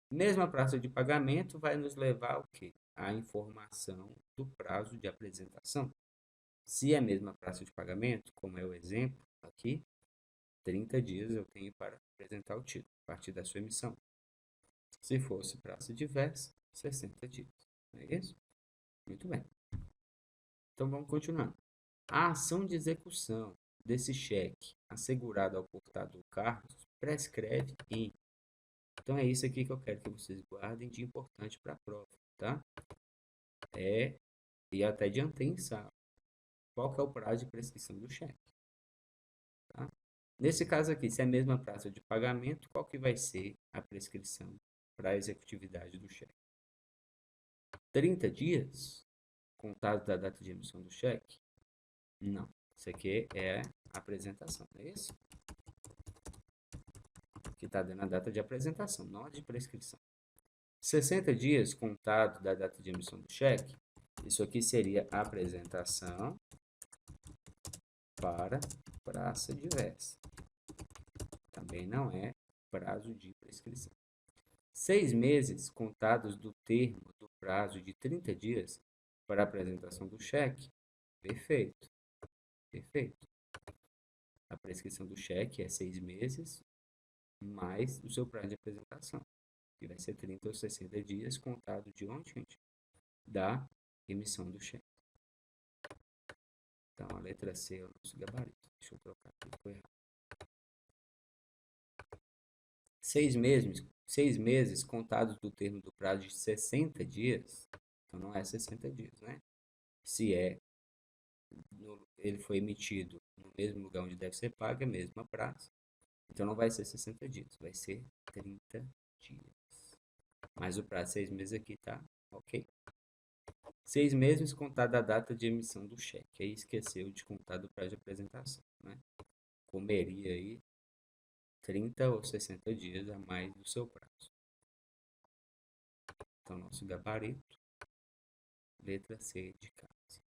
Mesma praça de pagamento vai nos levar ao quê? A informação do prazo de apresentação. Se é a mesma praça de pagamento, como é o exemplo aqui, 30 dias eu tenho para apresentar o título, a partir da sua emissão. Se fosse praça diversa, 60 dias. Não é isso? Muito bem. Então vamos continuar. A ação de execução desse cheque assegurado ao portador Carlos prescreve em. Então é isso aqui que eu quero que vocês guardem de importante para a prova, tá? E até adiantei em sala. Qual que é o prazo de prescrição do cheque, tá? Nesse caso aqui, se é a mesma prazo de pagamento, qual que vai ser a prescrição para a executividade do cheque? 30 dias, contado da data de emissão do cheque? Não. Isso aqui é a apresentação, não é isso? Que está dando a data de apresentação, não a de prescrição. 60 dias, contado da data de emissão do cheque? Isso aqui seria a apresentação para praça diversa. Também não é prazo de prescrição. 6 meses contados do termo do prazo de 30 dias para a apresentação do cheque? Perfeito, perfeito. A prescrição do cheque é 6 meses mais o seu prazo de apresentação, que vai ser 30 ou 60 dias contado de onde, gente? Da emissão do cheque. Então, a letra C é o nosso gabarito. Deixa eu trocar aqui, ficou errado. 6 meses contados do termo do prazo de 60 dias, então não é 60 dias, né? Se ele foi emitido no mesmo lugar onde deve ser pago, é a mesma prazo. Então não vai ser 60 dias, vai ser 30 dias. Mas o prazo de 6 meses aqui tá ok. 6 meses contado da data de emissão do cheque. Aí esqueceu de contar do prazo de apresentação, né? Comeria aí 30 ou 60 dias a mais do seu prazo. Então, nosso gabarito, letra C de casa.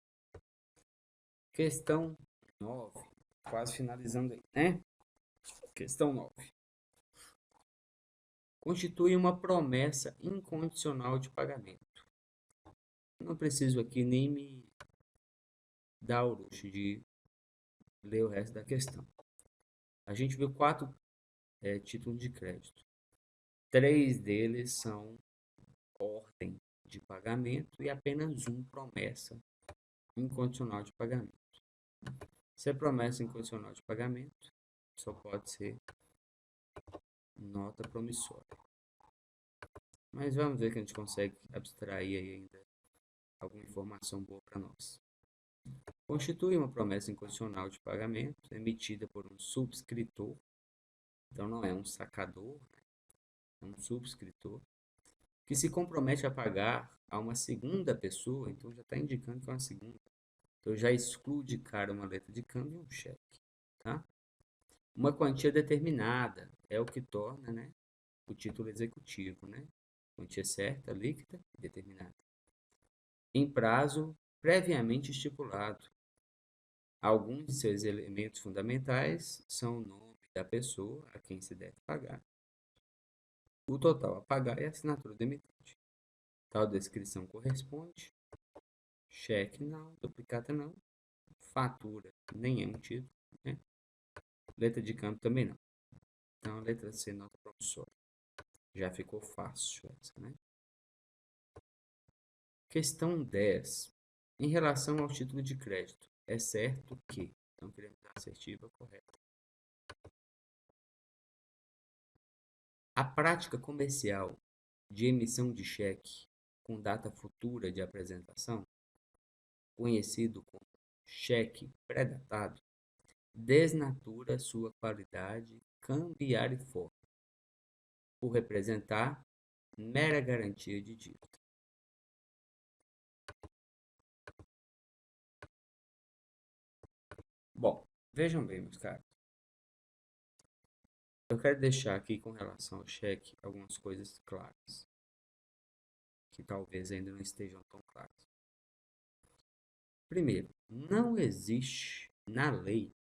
Questão 9, quase finalizando aí, né? Questão 9. Constitui uma promessa incondicional de pagamento. Não preciso aqui nem me dar o luxo de ler o resto da questão. A gente viu 4 títulos de crédito. 3 deles são ordem de pagamento e apenas um promessa incondicional de pagamento. Se é promessa incondicional de pagamento, só pode ser nota promissória. Mas vamos ver que a gente consegue abstrair aí ainda alguma informação boa para nós. Constitui uma promessa incondicional de pagamento emitida por um subscritor, então não é um sacador, né? É um subscritor, que se compromete a pagar a uma segunda pessoa, então já está indicando que é uma segunda. Então já exclui de cara uma letra de câmbio e um cheque, tá? Uma quantia determinada é o que torna, né, o título executivo, né? Quantia certa, líquida e determinada. Em prazo previamente estipulado. Alguns de seus elementos fundamentais são o nome da pessoa a quem se deve pagar, o total a pagar e a assinatura do emitente. Tal descrição corresponde. Cheque não, duplicata não, fatura nem é um título, né? Letra de câmbio também não. Então, a letra C, nota promissória. Já ficou fácil essa, né? Questão 10. Em relação ao título de crédito, é certo que... Então, queremos a assertiva correta. A prática comercial de emissão de cheque com data futura de apresentação, conhecido como cheque pré-datado, desnatura sua qualidade cambiariforme, por representar mera garantia de dívida. Bom, vejam bem, meus caros. Eu quero deixar aqui com relação ao cheque algumas coisas claras, que talvez ainda não estejam tão claras. Primeiro, não existe na lei,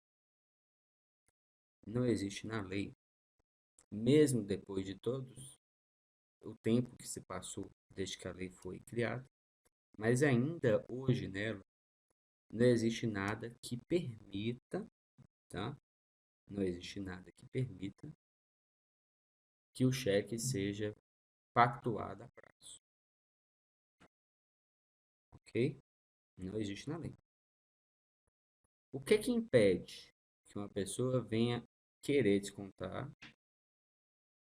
mesmo depois de todos o tempo que se passou desde que a lei foi criada, mas ainda hoje nela não existe nada que permita, tá? Não existe nada que permita que o cheque seja pactuado a prazo, ok? Não existe na lei. O que que impede que uma pessoa venha querer descontar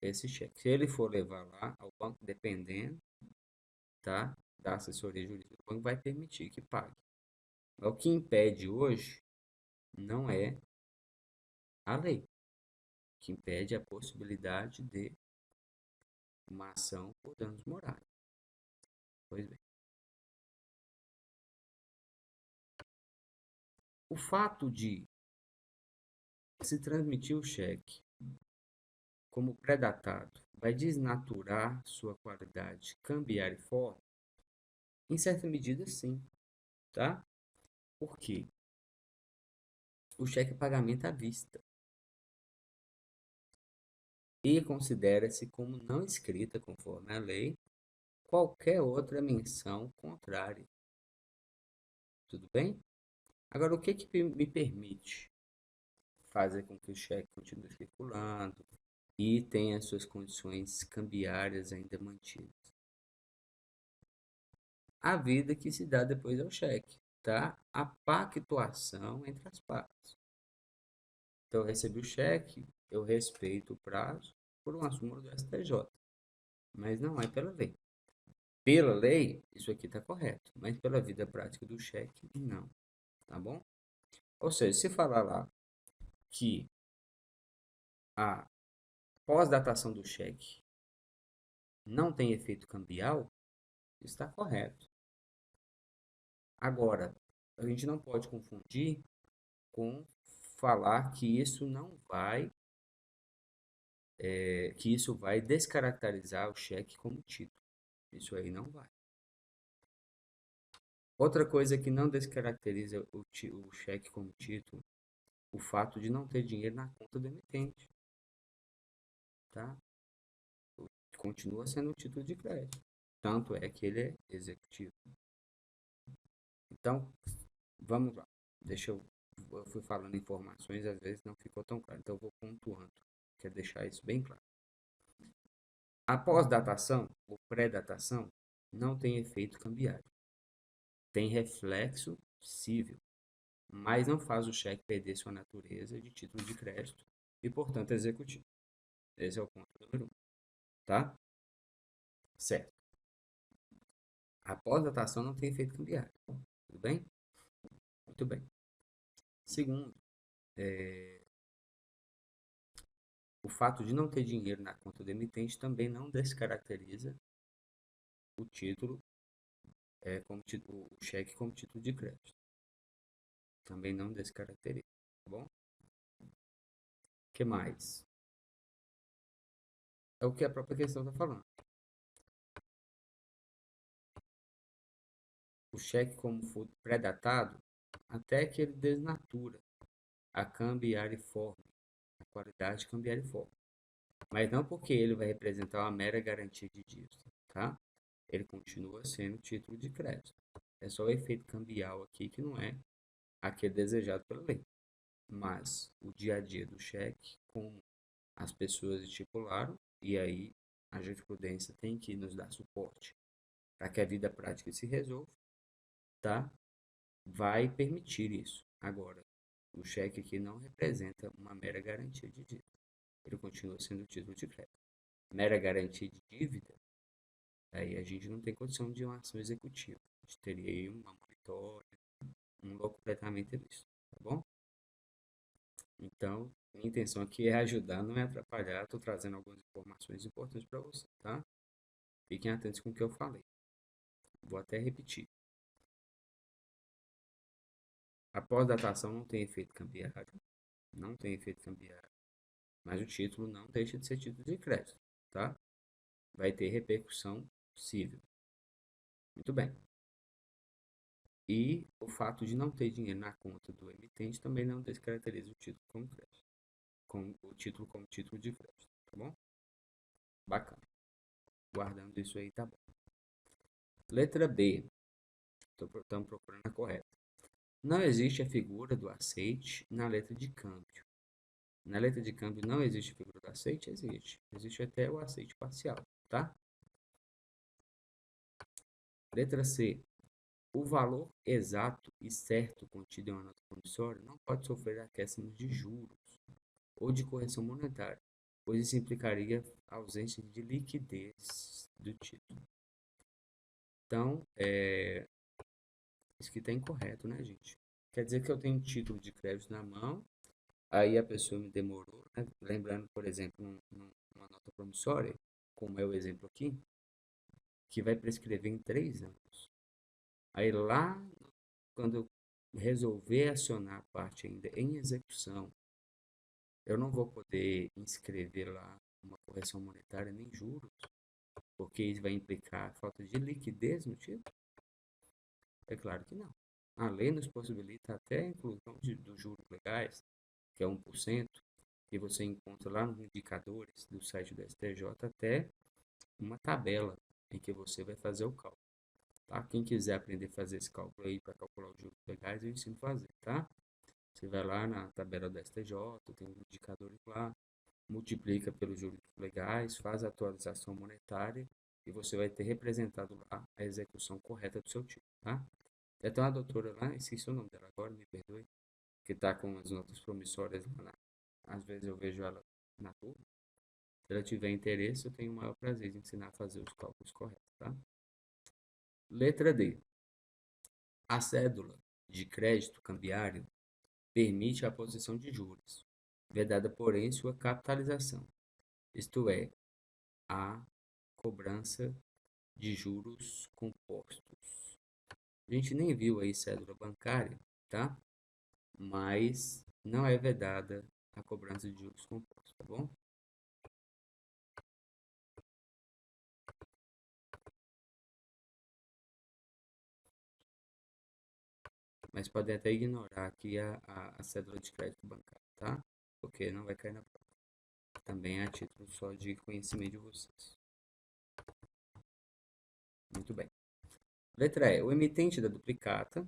esse cheque? Se ele for levar lá ao banco, dependendo, tá, da assessoria jurídica, o banco vai permitir que pague. Mas o que impede hoje não é a lei. O que impede é a possibilidade de uma ação por danos morais. Pois bem. O fato de se transmitir o cheque como pré-datado vai desnaturar sua qualidade cambiariforme? Em certa medida, sim, tá? Por quê? O cheque é pagamento à vista e considera-se como não escrita conforme a lei qualquer outra menção contrária. Tudo bem? Agora, o que que me permite fazer com que o cheque continue circulando e tenha suas condições cambiárias ainda mantidas? A vida que se dá depois ao cheque, tá? A pactuação entre as partes. Então, eu recebi o cheque, eu respeito o prazo por uma súmula do STJ, mas não é pela lei. Pela lei, isso aqui está correto, mas pela vida prática do cheque, não, tá bom? Ou seja, se falar lá que a pós-datação do cheque não tem efeito cambial, está correto. Agora, a gente não pode confundir com falar que isso não vai, que isso vai descaracterizar o cheque como título. Isso aí não vai. Outra coisa que não descaracteriza o cheque como título, o fato de não ter dinheiro na conta do emitente, tá? Continua sendo um título de crédito. Tanto é que ele é executivo. Então, vamos lá. Eu fui falando informações, às vezes não ficou tão claro. Então, eu vou pontuando. Quero deixar isso bem claro. A pós-datação, ou pré-datação, não tem efeito cambiário. Tem reflexo cível, mas não faz o cheque perder sua natureza de título de crédito e, portanto, executivo. Esse é o ponto número 1, tá? Certo. A pós-datação não tem efeito cambiário. Tudo bem? Muito bem. Segundo, o fato de não ter dinheiro na conta do emitente também não descaracteriza o título, o cheque como título de crédito. Também não descaracteriza, tá bom? O que mais? É o que a própria questão está falando. O cheque, como for pré-datado, até que ele desnatura a cambiariforme, a qualidade cambiariforme. Mas não porque ele vai representar uma mera garantia de dívida, tá? Ele continua sendo título de crédito. É só o efeito cambial aqui que não é aquele desejado pela lei. Mas o dia a dia do cheque, como as pessoas estipularam, e aí a jurisprudência tem que nos dar suporte para que a vida prática se resolva, tá? Vai permitir isso. Agora, o cheque aqui não representa uma mera garantia de dívida. Ele continua sendo título de crédito. Mera garantia de dívida, aí a gente não tem condição de uma ação executiva. A gente teria aí uma monitória, um completamente ilícito, tá bom? Então, minha intenção aqui é ajudar, não é atrapalhar. Estou trazendo algumas informações importantes para você, tá? Fiquem atentos com o que eu falei. Vou até repetir. A pós-datação não tem efeito cambiário, não tem efeito cambiário, mas o título não deixa de ser título de crédito, tá? Vai ter repercussão cível. Muito bem. E o fato de não ter dinheiro na conta do emitente também não descaracteriza o título como crédito, com o título como título de crédito, tá bom? Bacana. Guardando isso aí, tá bom. Letra B. Estamos procurando a correta. Não existe a figura do aceite na letra de câmbio. Na letra de câmbio não existe a figura do aceite? Existe. Existe até o aceite parcial, tá? Letra C. O valor exato e certo contido em uma nota promissória não pode sofrer acréscimos de juros ou de correção monetária, pois isso implicaria a ausência de liquidez do título. Então, isso aqui está incorreto, né, gente? Quer dizer que eu tenho um título de crédito na mão, aí a pessoa me demorou, né? Lembrando, por exemplo, numa nota promissória, como é o exemplo aqui, que vai prescrever em 3 anos. Aí lá, quando eu resolver acionar a parte ainda em execução, eu não vou poder inscrever lá uma correção monetária nem juros, porque isso vai implicar falta de liquidez no título? É claro que não. A lei nos possibilita até a inclusão dos juros legais, que é 1%, e você encontra lá nos indicadores do site do STJ até uma tabela em que você vai fazer o cálculo. Tá? Quem quiser aprender a fazer esse cálculo aí para calcular os juros legais, eu ensino a fazer, tá? Você vai lá na tabela do STJ, tem um indicador lá, multiplica pelos juros legais, faz a atualização monetária e você vai ter representado lá a execução correta do seu título, tá? Tem uma doutora lá, esqueci o nome dela agora, me perdoe, que está com as notas promissórias lá. Às vezes eu vejo ela na turma. Se ela tiver interesse, eu tenho o maior prazer de ensinar a fazer os cálculos corretos, tá? Letra D. A cédula de crédito cambiário permite a posição de juros, vedada, porém, sua capitalização, isto é, a cobrança de juros compostos. A gente nem viu aí cédula bancária, tá? Mas não é vedada a cobrança de juros compostos, tá bom? Mas podem até ignorar aqui a cédula de crédito bancário, tá? Porque não vai cair na prova. Também é a título só de conhecimento de vocês. Muito bem. Letra E. O emitente da duplicata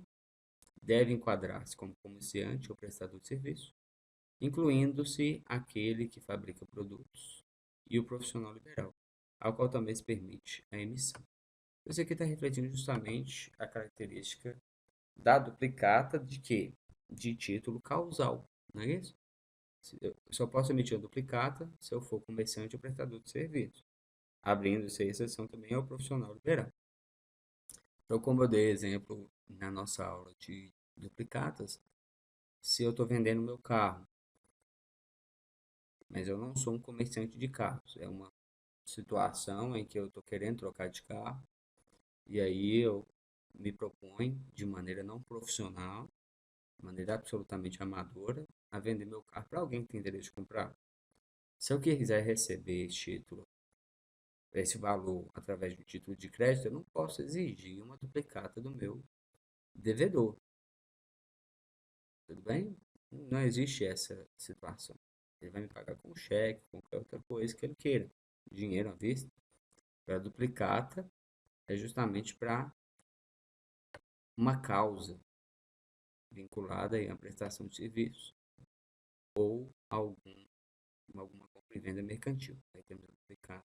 deve enquadrar-se como comerciante ou prestador de serviço, incluindo-se aquele que fabrica produtos e o profissional liberal, ao qual também se permite a emissão. Isso aqui está refletindo justamente a característica da duplicata de quê? De título causal, não é isso? Eu só posso emitir a duplicata se eu for comerciante ou prestador de serviço, abrindo-se a exceção também ao profissional liberal. Então, como eu dei exemplo na nossa aula de duplicatas, se eu estou vendendo meu carro, mas eu não sou um comerciante de carros, é uma situação em que eu estou querendo trocar de carro, e aí eu me proponho de maneira não profissional, de maneira absolutamente amadora, a vender meu carro para alguém que tem interesse de comprar. Se eu quiser receber esse título, esse valor através de um título de crédito, eu não posso exigir uma duplicata do meu devedor. Tudo bem? Não existe essa situação. Ele vai me pagar com cheque, com qualquer outra coisa que ele queira. Dinheiro à vista. Para duplicata é justamente para uma causa vinculada à prestação de serviços ou alguma compra e venda mercantil. Aí temos a duplicata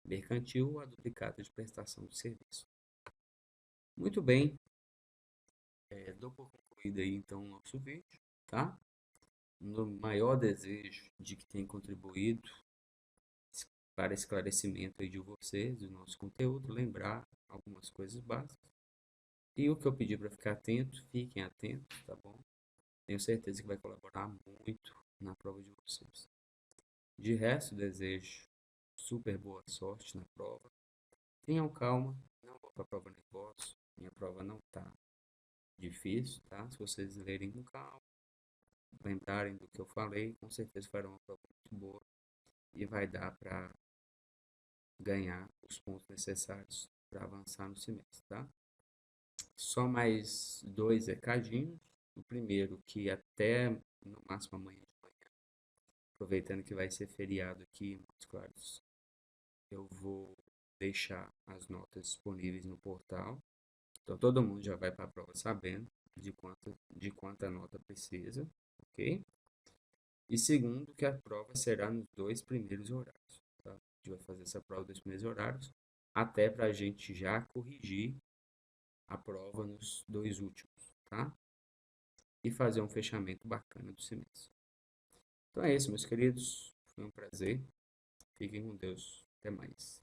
mercantil ou a duplicata de prestação de serviço. Muito bem, dou por concluído aí então o nosso vídeo, tá? No maior desejo de que tenha contribuído para esclarecimento aí de vocês, do nosso conteúdo, lembrar algumas coisas básicas. E o que eu pedi para ficar atento, fiquem atentos, tá bom? Tenho certeza que vai colaborar muito na prova de vocês. De resto, desejo super boa sorte na prova. Tenham calma, não vou para a prova nervosa. Minha prova não tá difícil, tá? Se vocês lerem com calma, lembrarem do que eu falei, com certeza farão uma prova muito boa e vai dar para ganhar os pontos necessários para avançar no semestre, tá? Só mais dois recadinhos. O primeiro, que até no máximo amanhã de manhã, aproveitando que vai ser feriado aqui em Montes Claros, eu vou deixar as notas disponíveis no portal. Então todo mundo já vai para a prova sabendo de quanta nota precisa, ok? E segundo, que a prova será nos 2 primeiros horários, tá? A gente vai fazer essa prova dos 2 primeiros horários, até para a gente já corrigir a prova nos 2 últimos, tá? E fazer um fechamento bacana do semestre. Então é isso, meus queridos. Foi um prazer. Fiquem com Deus. Até mais.